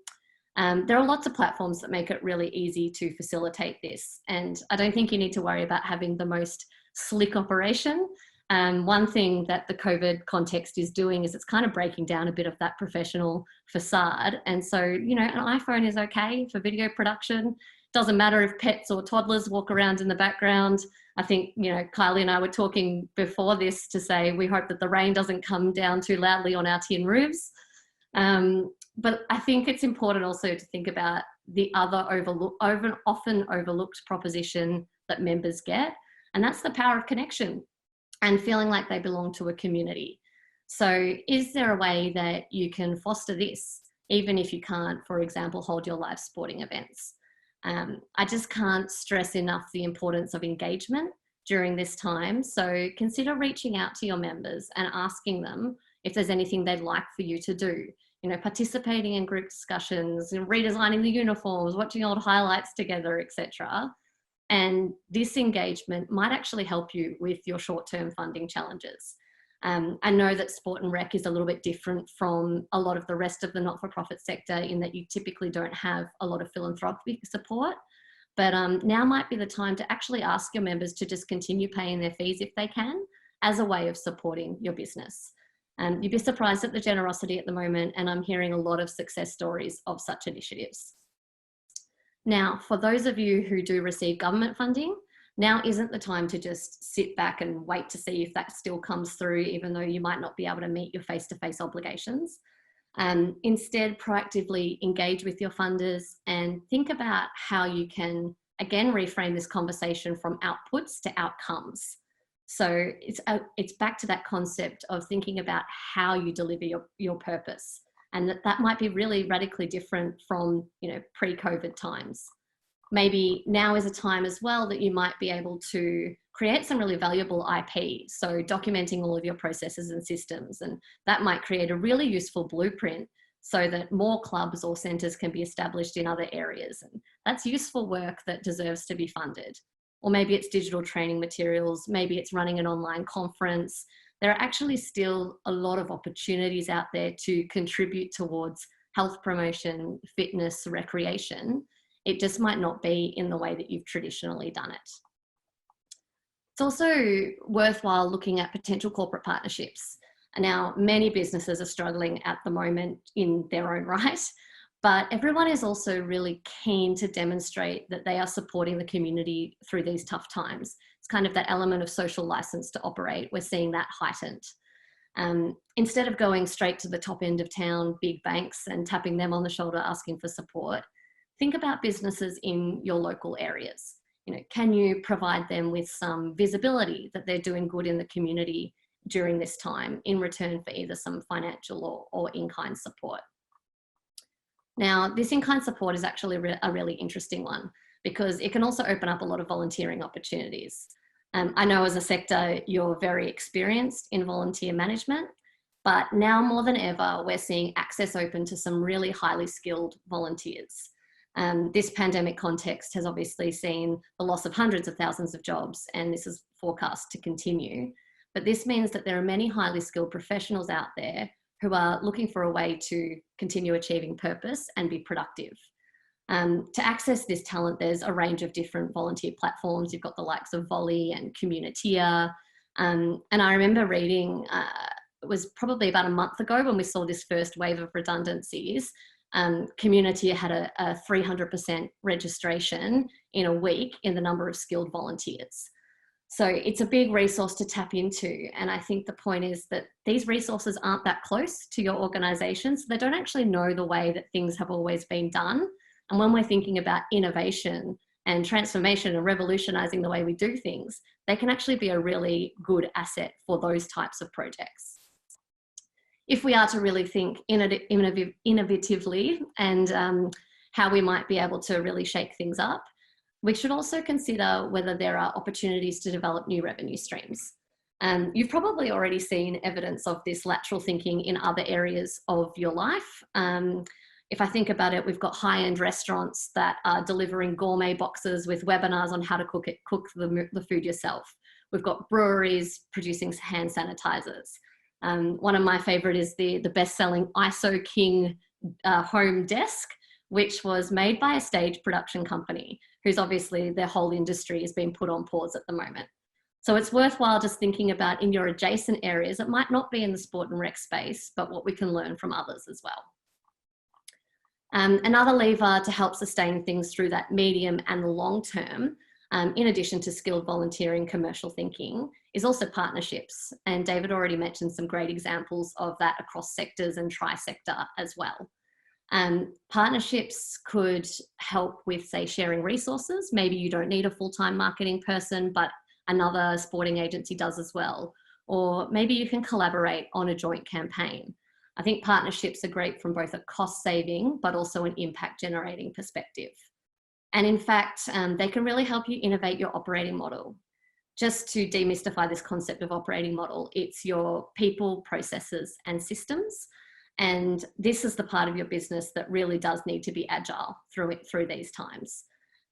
[SPEAKER 4] There are lots of platforms that make it really easy to facilitate this. And I don't think you need to worry about having the most slick operation. One thing that the COVID context is doing is it's kind of breaking down a bit of that professional facade. And so, you know, an iPhone is okay for video production. Doesn't matter if pets or toddlers walk around in the background. I think, you know, Kylie and I were talking before this to say we hope that the rain doesn't come down too loudly on our tin roofs. But I think it's important also to think about the other often overlooked proposition that members get, and that's the power of connection and feeling like they belong to a community. So is there a way that you can foster this, even if you can't, for example, hold your live sporting events? I just can't stress enough the importance of engagement during this time. So consider reaching out to your members and asking them if there's anything they'd like for you to do. You know, participating in group discussions and redesigning the uniforms, watching old highlights together, etc. And this engagement might actually help you with your short-term funding challenges. I know that sport and rec is a little bit different from a lot of the rest of the not-for-profit sector in that you typically don't have a lot of philanthropic support. But now might be the time to actually ask your members to just continue paying their fees if they can, as a way of supporting your business. You'd be surprised at the generosity at the moment, and I'm hearing a lot of success stories of such initiatives. Now, for those of you who do receive government funding, now isn't the time to just sit back and wait to see if that still comes through, even though you might not be able to meet your face-to-face obligations. Instead, proactively engage with your funders and think about how you can, again, reframe this conversation from outputs to outcomes. So it's back to that concept of thinking about how you deliver your purpose. And that might be really radically different from, you know, pre-COVID times. Maybe now is a time as well that you might be able to create some really valuable IP. So documenting all of your processes and systems, and that might create a really useful blueprint so that more clubs or centres can be established in other areas. And that's useful work that deserves to be funded. Or maybe it's digital training materials, maybe it's running an online conference. There are actually still a lot of opportunities out there to contribute towards health promotion, fitness, recreation. It just might not be in the way that you've traditionally done it. It's also worthwhile looking at potential corporate partnerships. Now, many businesses are struggling at the moment in their own right, but everyone is also really keen to demonstrate that they are supporting the community through these tough times. It's kind of that element of social license to operate. We're seeing that heightened. Instead of going straight to the top end of town, big banks, and tapping them on the shoulder asking for support, think about businesses in your local areas. You know, can you provide them with some visibility that they're doing good in the community during this time in return for either some financial or in-kind support? Now, this in-kind support is actually a really interesting one because it can also open up a lot of volunteering opportunities. I know as a sector, you're very experienced in volunteer management, but now more than ever, we're seeing access open to some really highly skilled volunteers. This pandemic context has obviously seen the loss of hundreds of thousands of jobs, and this is forecast to continue. But this means that there are many highly skilled professionals out there who are looking for a way to continue achieving purpose and be productive. To access this talent, there's a range of different volunteer platforms. You've got the likes of Volley and Communitea. And I remember reading, it was probably about a month ago when we saw this first wave of redundancies, Communitea had a 300% registration in a week in the number of skilled volunteers. So it's a big resource to tap into. And I think the point is that these resources aren't that close to your organisation, so they don't actually know the way that things have always been done. And when we're thinking about innovation and transformation and revolutionising the way we do things, they can actually be a really good asset for those types of projects. If we are to really think innovatively and how we might be able to really shake things up, we should also consider whether there are opportunities to develop new revenue streams. You've probably already seen evidence of this lateral thinking in other areas of your life. If I think about it, we've got high-end restaurants that are delivering gourmet boxes with webinars on how to cook the food yourself. We've got breweries producing hand sanitizers. One of my favorite is the best-selling ISO King home desk, which was made by a stage production company whose obviously their whole industry is being put on pause at the moment. So it's worthwhile just thinking about in your adjacent areas. It might not be in the sport and rec space, but what we can learn from others as well. Another lever to help sustain things through that medium and the long term, in addition to skilled volunteering, commercial thinking, is also partnerships. And David already mentioned some great examples of that across sectors and tri-sector as well. Partnerships could help with, say, sharing resources. Maybe you don't need a full-time marketing person, but another sporting agency does as well. Or maybe you can collaborate on a joint campaign. I think partnerships are great from both a cost saving, but also an impact generating perspective. And in fact, they can really help you innovate your operating model. Just to demystify this concept of operating model, it's your people, processes, and systems. And this is the part of your business that really does need to be agile through these times.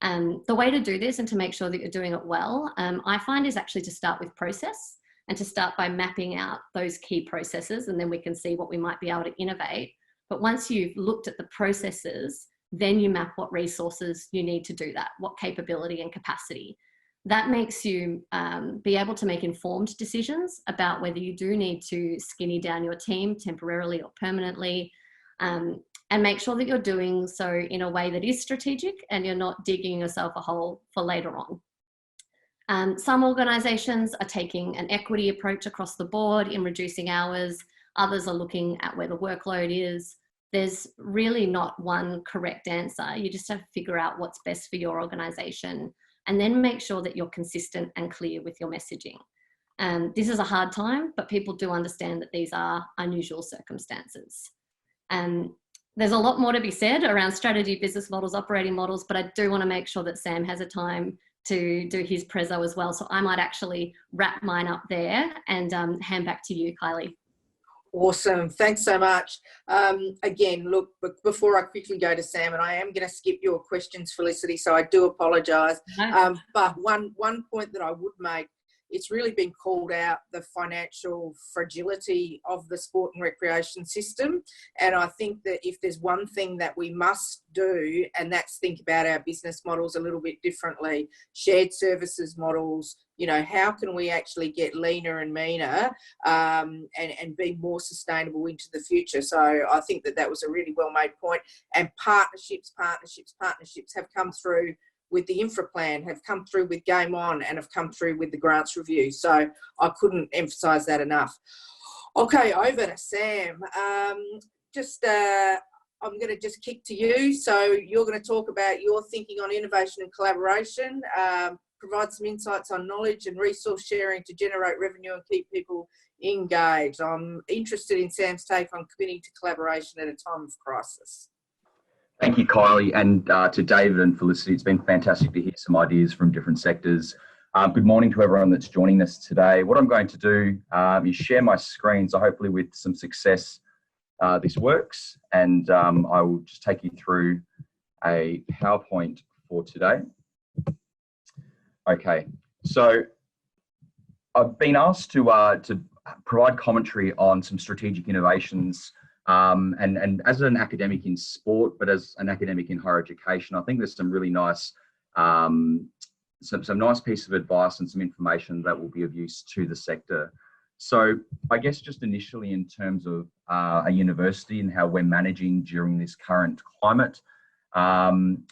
[SPEAKER 4] The way to do this and to make sure that you're doing it well, I find, is actually to start with process and to start by mapping out those key processes, and then we can see what we might be able to innovate. But once you've looked at the processes, then you map what resources you need to do that, what capability and capacity. That makes you be able to make informed decisions about whether you do need to skinny down your team temporarily or permanently, and make sure that you're doing so in a way that is strategic and you're not digging yourself a hole for later on. Some organisations are taking an equity approach across the board in reducing hours. Others are looking at where the workload is. There's really not one correct answer. You just have to figure out what's best for your organisation and then make sure that you're consistent and clear with your messaging. This is a hard time, but people do understand that these are unusual circumstances. There's a lot more to be said around strategy, business models, operating models, but I do want to make sure that Sam has a time to do his prezzo as well. So I might actually wrap mine up there and hand back to you, Kylie.
[SPEAKER 2] Awesome. Thanks so much. Again, look, before I quickly go to Sam, and I am going to skip your questions, Felicity, so I do apologise. But one point that I would make, it's really been called out, the financial fragility of the sport and recreation system. And I think that if there's one thing that we must do, and that's think about our business models a little bit differently, shared services models, you know, how can we actually get leaner and meaner and be more sustainable into the future? So I think that that was a really well made point. And partnerships have come through with the infra plan, have come through with Game On, and have come through with the grants review. So I couldn't emphasise that enough. Okay, over to Sam. I'm going to just kick to you. So you're going to talk about your thinking on innovation and collaboration, provide some insights on knowledge and resource sharing to generate revenue and keep people engaged. I'm interested in Sam's take on committing to collaboration at a time of crisis.
[SPEAKER 5] Thank you, Kylie, and to David and Felicity. It's been fantastic to hear some ideas from different sectors. Good morning to everyone that's joining us today. What I'm going to do is share my screen, so hopefully with some success this works, and I will just take you through a PowerPoint for today. Okay, so I've been asked to provide commentary on some strategic innovations. And as an academic in sport, but as an academic in higher education, I think there's some really nice, some nice piece of advice and some information that will be of use to the sector. So I guess just initially in terms of a university and how we're managing during this current climate,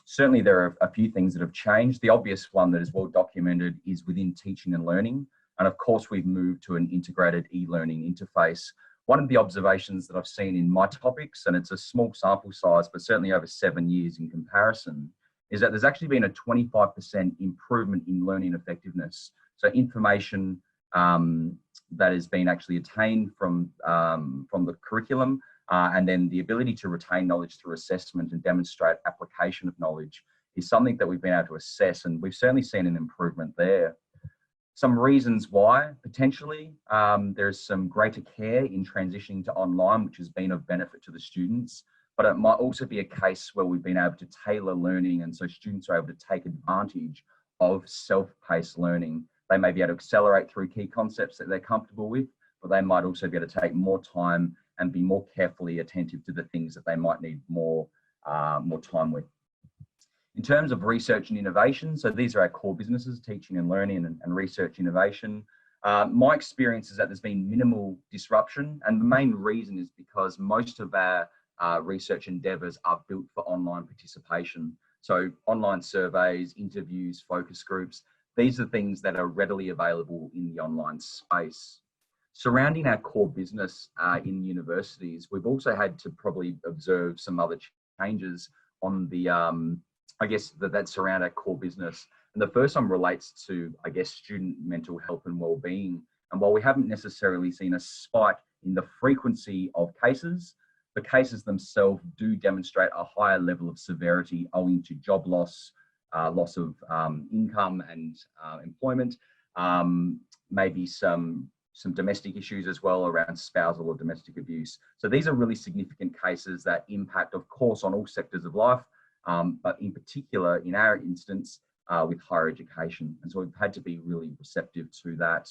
[SPEAKER 5] certainly there are a few things that have changed. The obvious one that is well documented is within teaching and learning. And of course, we've moved to an integrated e-learning interface. One of the observations that I've seen in my topics, and it's a small sample size, but certainly over 7 years in comparison, is that there's actually been a 25% improvement in learning effectiveness. So information that has been actually attained from the curriculum, and then the ability to retain knowledge through assessment and demonstrate application of knowledge is something that we've been able to assess, and we've certainly seen an improvement there. Some reasons why, potentially, there's some greater care in transitioning to online, which has been of benefit to the students, but it might also be a case where we've been able to tailor learning, and so students are able to take advantage of self-paced learning. They may be able to accelerate through key concepts that they're comfortable with, but they might also be able to take more time and be more carefully attentive to the things that they might need more time with. In terms of research and innovation, so these are our core businesses, teaching and learning and research innovation. My experience is that there's been minimal disruption, and the main reason is because most of our research endeavours are built for online participation. So online surveys, interviews, focus groups, these are things that are readily available in the online space. Surrounding our core business in universities, we've also had to probably observe some other changes on the, I guess, that surround our core business. And the first one relates to, I guess, student mental health and well-being. And while we haven't necessarily seen a spike in the frequency of cases, the cases themselves do demonstrate a higher level of severity owing to job loss, loss of income and employment, maybe some domestic issues as well around spousal or domestic abuse. So these are really significant cases that impact, of course, on all sectors of life, but in particular, in our instance, with higher education. And so we've had to be really receptive to that.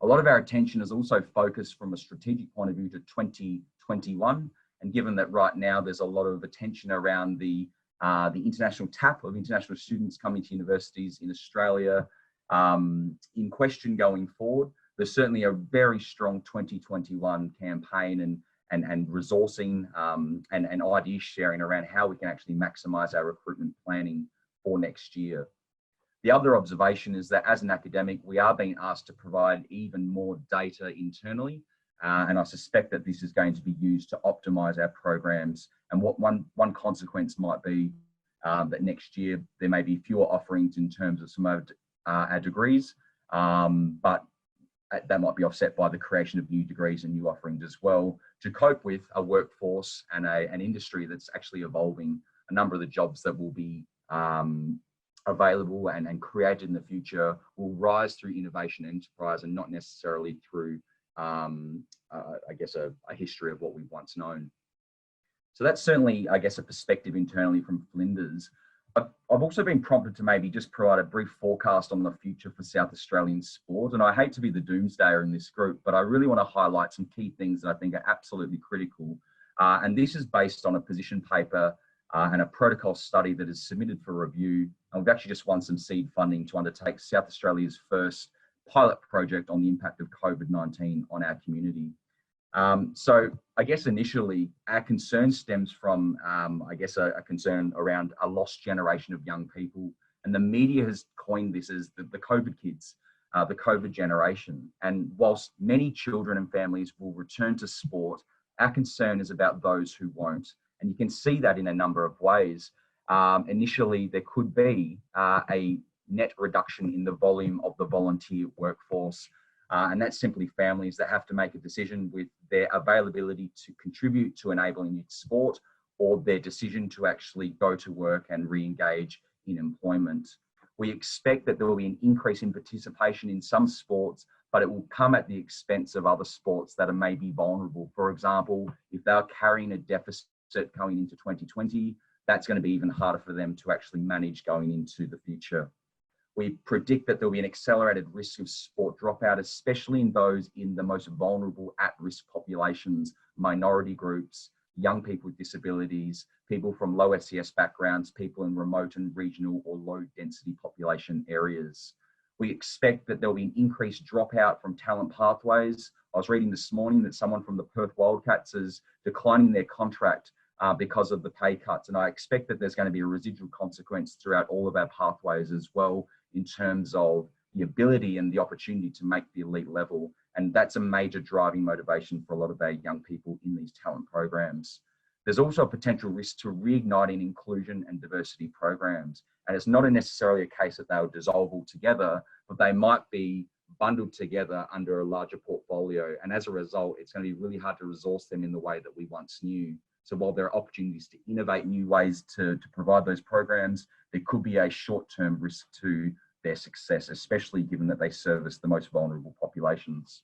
[SPEAKER 5] A lot of our attention is also focused from a strategic point of view to 2021. And given that right now there's a lot of attention around the international tap of international students coming to universities in Australia in question going forward, there's certainly a very strong 2021 campaign and resourcing and idea sharing around how we can actually maximise our recruitment planning for next year. The other observation is that as an academic, we are being asked to provide even more data internally, and I suspect that this is going to be used to optimise our programs. And what one consequence might be that next year there may be fewer offerings in terms of some of our degrees, but that might be offset by the creation of new degrees and new offerings as well to cope with a workforce and an industry that's actually evolving. A number of the jobs that will be available and created in the future will rise through innovation enterprise and not necessarily through, I guess, a history of what we've once known. So that's certainly, I guess, a perspective internally from Flinders. I've also been prompted to maybe just provide a brief forecast on the future for South Australian sport. And I hate to be the doomsdayer in this group, but I really want to highlight some key things that I think are absolutely critical. And this is based on a position paper and a protocol study that is submitted for review. And we've actually just won some seed funding to undertake South Australia's first pilot project on the impact of COVID-19 on our community. So I guess initially our concern stems from, I guess, a concern around a lost generation of young people. And the media has coined this as the COVID kids, the COVID generation. And whilst many children and families will return to sport, our concern is about those who won't. And you can see that in a number of ways. Initially, there could be a net reduction in the volume of the volunteer workforce. And that's simply families that have to make a decision with their availability to contribute to enabling youth sport or their decision to actually go to work and re-engage in employment. We expect that there will be an increase in participation in some sports, but it will come at the expense of other sports that are maybe vulnerable. For example, if they're carrying a deficit going into 2020, that's going to be even harder for them to actually manage going into the future. We predict that there'll be an accelerated risk of sport dropout, especially in those in the most vulnerable at-risk populations, minority groups, young people with disabilities, people from low SES backgrounds, people in remote and regional or low density population areas. We expect that there'll be an increased dropout from talent pathways. I was reading this morning that someone from the Perth Wildcats is declining their contract because of the pay cuts. And I expect that there's going to be a residual consequence throughout all of our pathways as well, in terms of the ability and the opportunity to make the elite level. And that's a major driving motivation for a lot of our young people in these talent programs. There's also a potential risk to reigniting inclusion and diversity programs. And it's not necessarily a case that they'll dissolve altogether, but they might be bundled together under a larger portfolio. And as a result, it's going to be really hard to resource them in the way that we once knew. So while there are opportunities to innovate new ways to provide those programs, there could be a short-term risk to their success, especially given that they service the most vulnerable populations.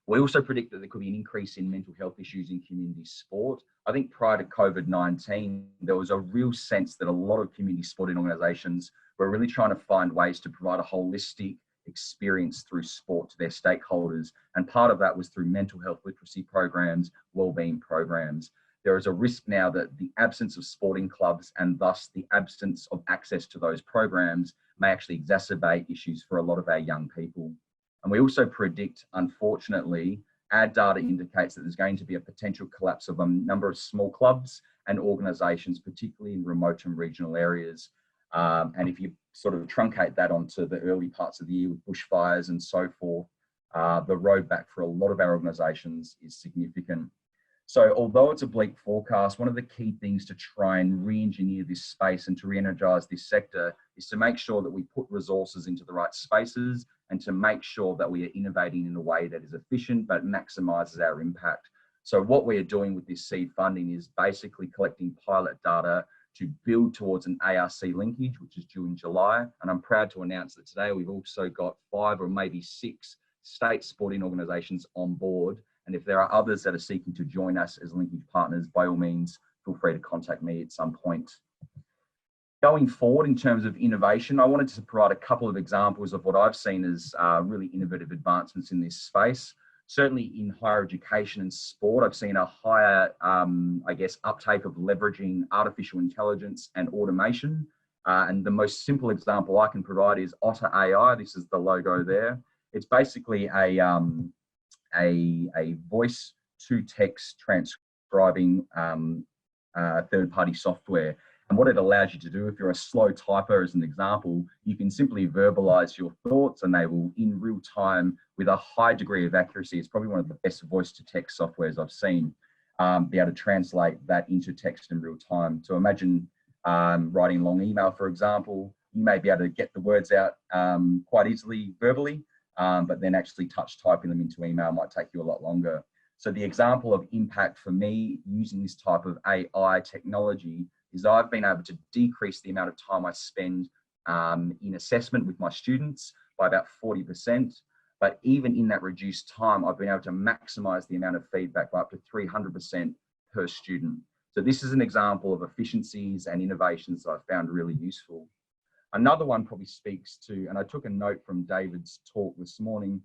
[SPEAKER 5] We also predict that there could be an increase in mental health issues in community sport. I think prior to COVID-19, there was a real sense that a lot of community sporting organisations were really trying to find ways to provide a holistic experience through sport to their stakeholders. And part of that was through mental health literacy programs, wellbeing programs. there is a risk now that the absence of sporting clubs and thus the absence of access to those programs may actually exacerbate issues for a lot of our young people. And we also predict, unfortunately, our data indicates that there's going to be a potential collapse of a number of small clubs and organisations, particularly in remote and regional areas. And if you sort of truncate that onto the early parts of the year with bushfires and so forth, the road back for a lot of our organisations is significant. So although it's a bleak forecast, one of the key things to try and re-engineer this space and to re-energise this sector is to make sure that we put resources into the right spaces and to make sure that we are innovating in a way that is efficient but maximises our impact. So what we are doing with this seed funding is basically collecting pilot data to build towards an ARC linkage, which is due in July. And I'm proud to announce that today we've also got 5 or maybe 6 state sporting organisations on board. And if there are others that are seeking to join us as linkage partners, by all means, feel free to contact me at some point. Going forward in terms of innovation, I wanted to provide a couple of examples of what I've seen as really innovative advancements in this space. Certainly in higher education and sport, I've seen a higher, I guess, uptake of leveraging artificial intelligence and automation. And the most simple example I can provide is Otter AI. This is the logo there. It's basically a voice to text transcribing third-party software. And what it allows you to do, if you're a slow typer, as an example, you can simply verbalize your thoughts and they will, in real time, with a high degree of accuracy, it's probably one of the best voice-to-text softwares I've seen, be able to translate that into text in real time. So imagine writing a long email, for example, you may be able to get the words out quite easily verbally, but then actually touch typing them into email might take you a lot longer. So the example of impact for me using this type of AI technology is I've been able to decrease the amount of time I spend in assessment with my students by about 40%. But even in that reduced time, I've been able to maximize the amount of feedback by up to 300% per student. So this is an example of efficiencies and innovations that I've found really useful. Another one probably speaks to, and I took a note from David's talk this morning,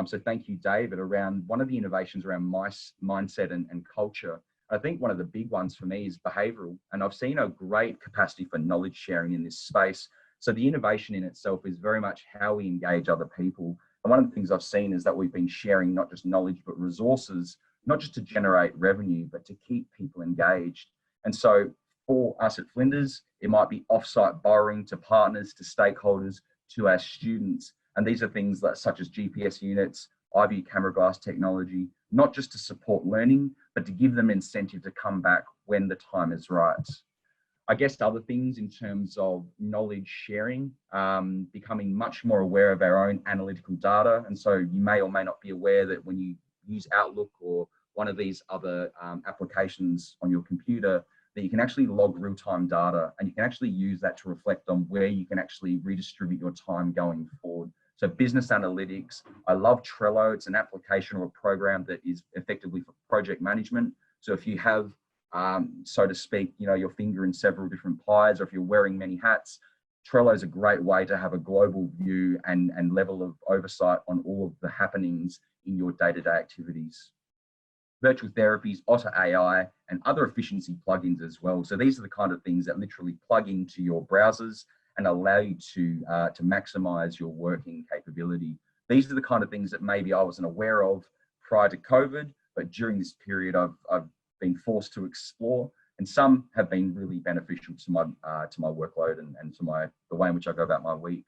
[SPEAKER 5] so thank you, David, around one of the innovations around mindset and culture. I think one of the big ones for me is behavioural, and I've seen a great capacity for knowledge sharing in this space. So the innovation in itself is very much how we engage other people. And one of the things I've seen is that we've been sharing not just knowledge, but resources, not just to generate revenue, but to keep people engaged. And so for us at Flinders, it might be offsite borrowing to partners, to stakeholders, to our students. And these are things that, such as GPS units, iView camera glass technology, not just to support learning, but to give them incentive to come back when the time is right. I guess other things in terms of knowledge sharing, becoming much more aware of our own analytical data. And so you may or may not be aware that when you use Outlook or one of these other applications on your computer, that you can actually log real-time data and you can actually use that to reflect on where you can actually redistribute your time going forward. So business analytics, I love Trello. It's an application or a program that is effectively for project management. So if you have, so to speak, your finger in several different pies, or if you're wearing many hats, Trello is a great way to have a global view and level of oversight on all of the happenings in your day-to-day activities. Virtual therapies, Otter AI, and other efficiency plugins as well. So these are the kind of things that literally plug into your browsers and allow you to maximize your working capability. These are the kind of things that maybe I wasn't aware of prior to COVID, but during this period I've been forced to explore, and some have been really beneficial to my workload and to the way in which I go about my week.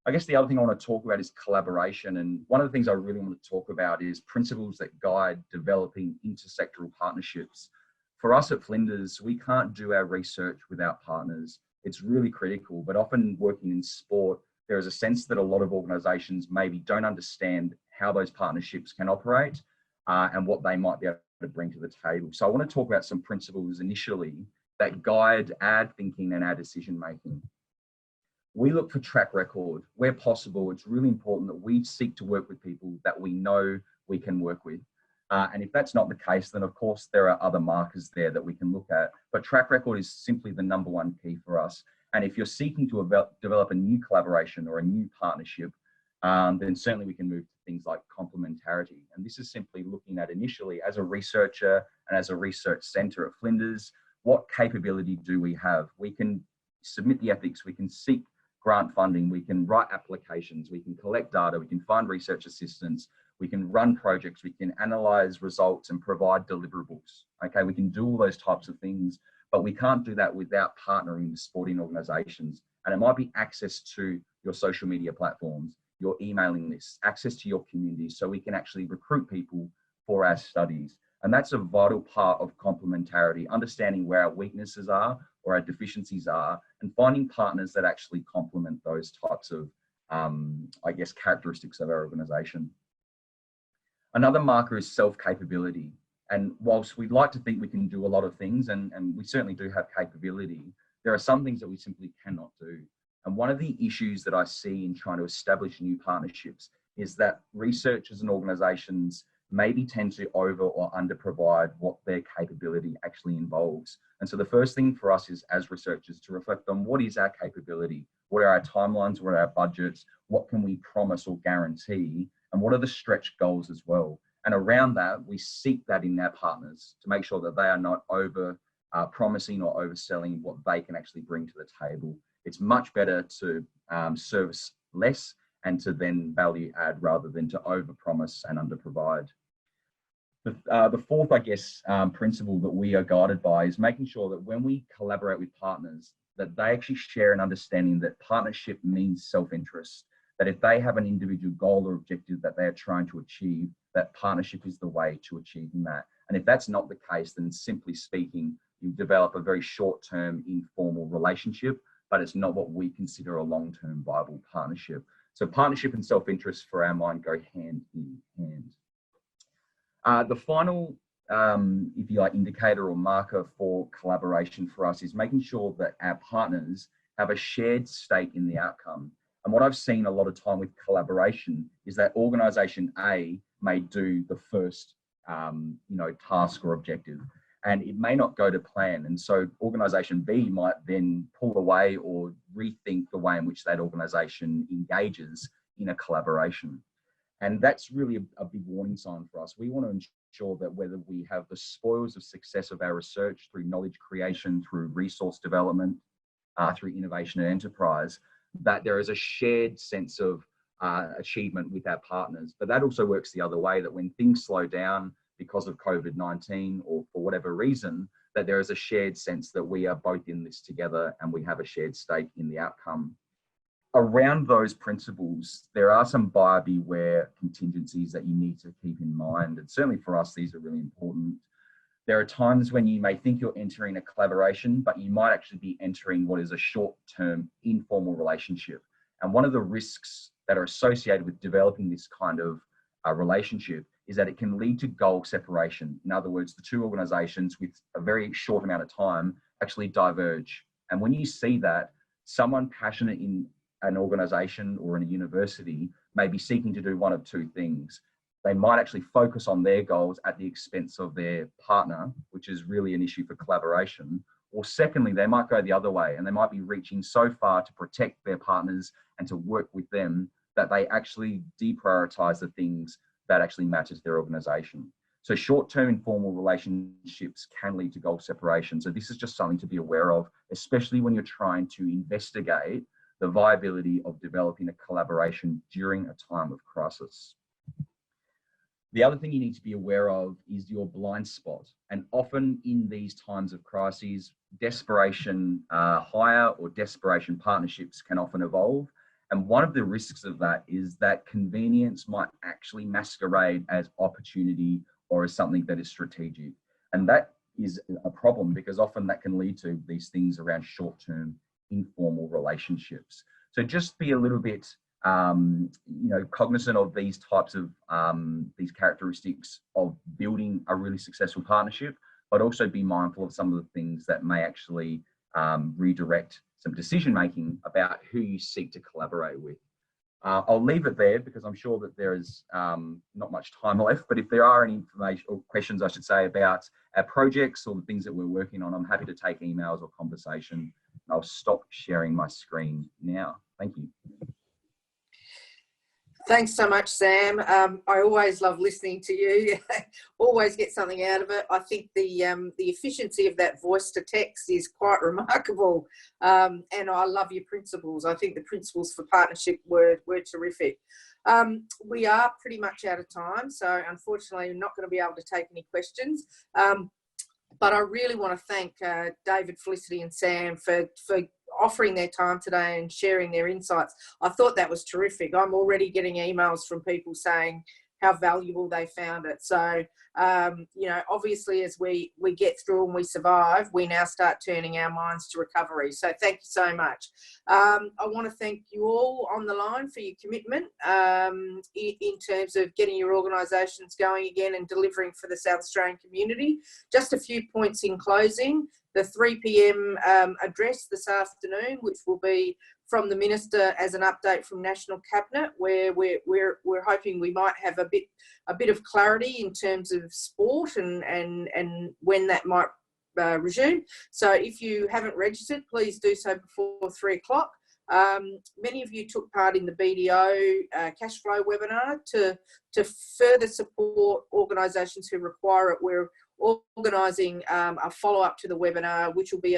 [SPEAKER 5] I guess the other thing I want to talk about is collaboration. And one of the things I really want to talk about is principles that guide developing intersectoral partnerships. For us at Flinders, we can't do our research without partners. It's really critical, but often working in sport, there is a sense that a lot of organisations maybe don't understand how those partnerships can operate and what they might be able to bring to the table. So I want to talk about some principles initially that guide our thinking and our decision making. We look for track record. Where possible, it's really important that we seek to work with people that we know we can work with. And if that's not the case, then of course there are other markers there that we can look at. But track record is simply the #1 key for us. And if you're seeking to develop a new collaboration or a new partnership, then certainly we can move to things like complementarity. And this is simply looking at initially as a researcher and as a research centre at Flinders, what capability do we have? We can submit the ethics, we can seek grant funding, we can write applications, we can collect data, we can find research assistants, we can run projects, we can analyse results and provide deliverables. Okay, we can do all those types of things, but we can't do that without partnering with sporting organisations. And it might be access to your social media platforms, your emailing lists, access to your community, so we can actually recruit people for our studies. And that's a vital part of complementarity, understanding where our weaknesses are or our deficiencies are, and finding partners that actually complement those types of, I guess, characteristics of our organisation. Another marker is self-capability. And whilst we'd like to think we can do a lot of things, and we certainly do have capability, there are some things that we simply cannot do. And one of the issues that I see in trying to establish new partnerships is that researchers and organisations maybe tend to over or under provide what their capability actually involves. And so the first thing for us is, as researchers, to reflect on what is our capability, what are our timelines, what are our budgets, what can we promise or guarantee, and what are the stretch goals as well. And around that, we seek that in our partners to make sure that they are not over promising or overselling what they can actually bring to the table. It's much better to service less and to then value add rather than to over promise and under provide. The fourth, I guess, principle that we are guided by is making sure that when we collaborate with partners, that they actually share an understanding that partnership means self-interest, that if they have an individual goal or objective that they are trying to achieve, that partnership is the way to achieving that. And if that's not the case, then simply speaking, you develop a very short-term informal relationship, but it's not what we consider a long-term viable partnership. So partnership and self-interest for our mind go hand in hand. The final, if you like, indicator or marker for collaboration for us is making sure that our partners have a shared stake in the outcome. And what I've seen a lot of time with collaboration is that organisation A may do the first, task or objective, and it may not go to plan. And so organisation B might then pull away or rethink the way in which that organisation engages in a collaboration. And that's really a big warning sign for us. We want to ensure that whether we have the spoils of success of our research through knowledge creation, through resource development, through innovation and enterprise, that there is a shared sense of achievement with our partners. But that also works the other way, that when things slow down because of COVID-19 or for whatever reason, that there is a shared sense that we are both in this together and we have a shared stake in the outcome. Around those principles, there are some buyer beware contingencies that you need to keep in mind. And certainly for us, these are really important. There are times when you may think you're entering a collaboration, but you might actually be entering what is a short-term informal relationship. And one of the risks that are associated with developing this kind of relationship is that it can lead to goal separation. In other words, the two organizations with a very short amount of time actually diverge. And when you see that, someone passionate in an organization or in a university may be seeking to do one of two things. They might actually focus on their goals at the expense of their partner, which is really an issue for collaboration. Or secondly, they might go the other way and they might be reaching so far to protect their partners and to work with them that they actually deprioritize the things that actually matter to their organization. So short-term informal relationships can lead to goal separation. So this is just something to be aware of, especially when you're trying to investigate the viability of developing a collaboration during a time of crisis. The other thing you need to be aware of is your blind spot. And often in these times of crises, desperation hire or desperation partnerships can often evolve. And one of the risks of that is that convenience might actually masquerade as opportunity or as something that is strategic. And that is a problem because often that can lead to these things around short-term informal relationships. So just be a little bit cognizant of these types of these characteristics of building a really successful partnership, but also be mindful of some of the things that may actually redirect some decision making about who you seek to collaborate with. I'll leave it there because I'm sure that there is not much time left, but if there are any information or questions, I should say, about our projects or the things that we're working on, I'm happy to take emails or conversation. I'll stop sharing my screen now. Thank you.
[SPEAKER 2] Thanks so much, Sam. I always love listening to you. Always get something out of it. I think the efficiency of that voice to text is quite remarkable. And I love your principles. I think the principles for partnership were terrific. We are pretty much out of time, so unfortunately I'm not going to be able to take any questions. But I really want to thank David, Felicity and Sam for offering their time today and sharing their insights. I thought that was terrific. I'm already getting emails from people saying how valuable they found it. So, you know, obviously as we get through and we survive, we now start turning our minds to recovery. So thank you so much. I want to thank you all on the line for your commitment in terms of getting your organisations going again and delivering for the South Australian community. Just a few points in closing. The 3 p.m. Address this afternoon, which will be from the Minister as an update from National Cabinet, where we're hoping we might have a bit of clarity in terms of sport and when that might resume. So if you haven't registered, please do so before 3 o'clock. Many of you took part in the BDO cash flow webinar to further support organisations who require it. We're organising a follow-up to the webinar, which will be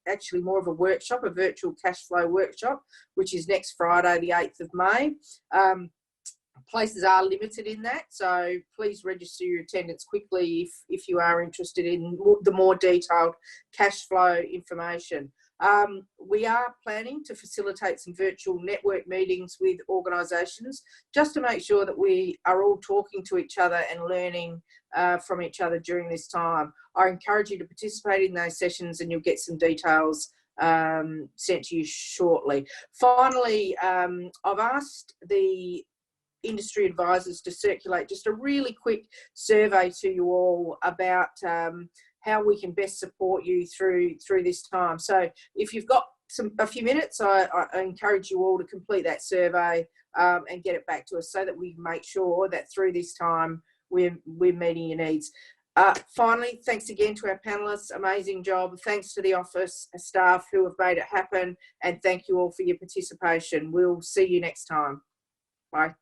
[SPEAKER 2] actually more of a workshop, a virtual cash flow workshop, which is next Friday, the 8th of May. Places are limited in that, so please register your attendance quickly if you are interested in the more detailed cash flow information. We are planning to facilitate some virtual network meetings with organisations just to make sure that we are all talking to each other and learning from each other during this time. I encourage you to participate in those sessions and you'll get some details sent to you shortly. Finally, I've asked the industry advisors to circulate just a really quick survey to you all about how we can best support you through this time. So if you've got a few minutes, I encourage you all to complete that survey and get it back to us so that we make sure that through this time we're meeting your needs. Finally, thanks again to our panellists. Amazing job. Thanks to the office staff who have made it happen, and thank you all for your participation. We'll see you next time. Bye.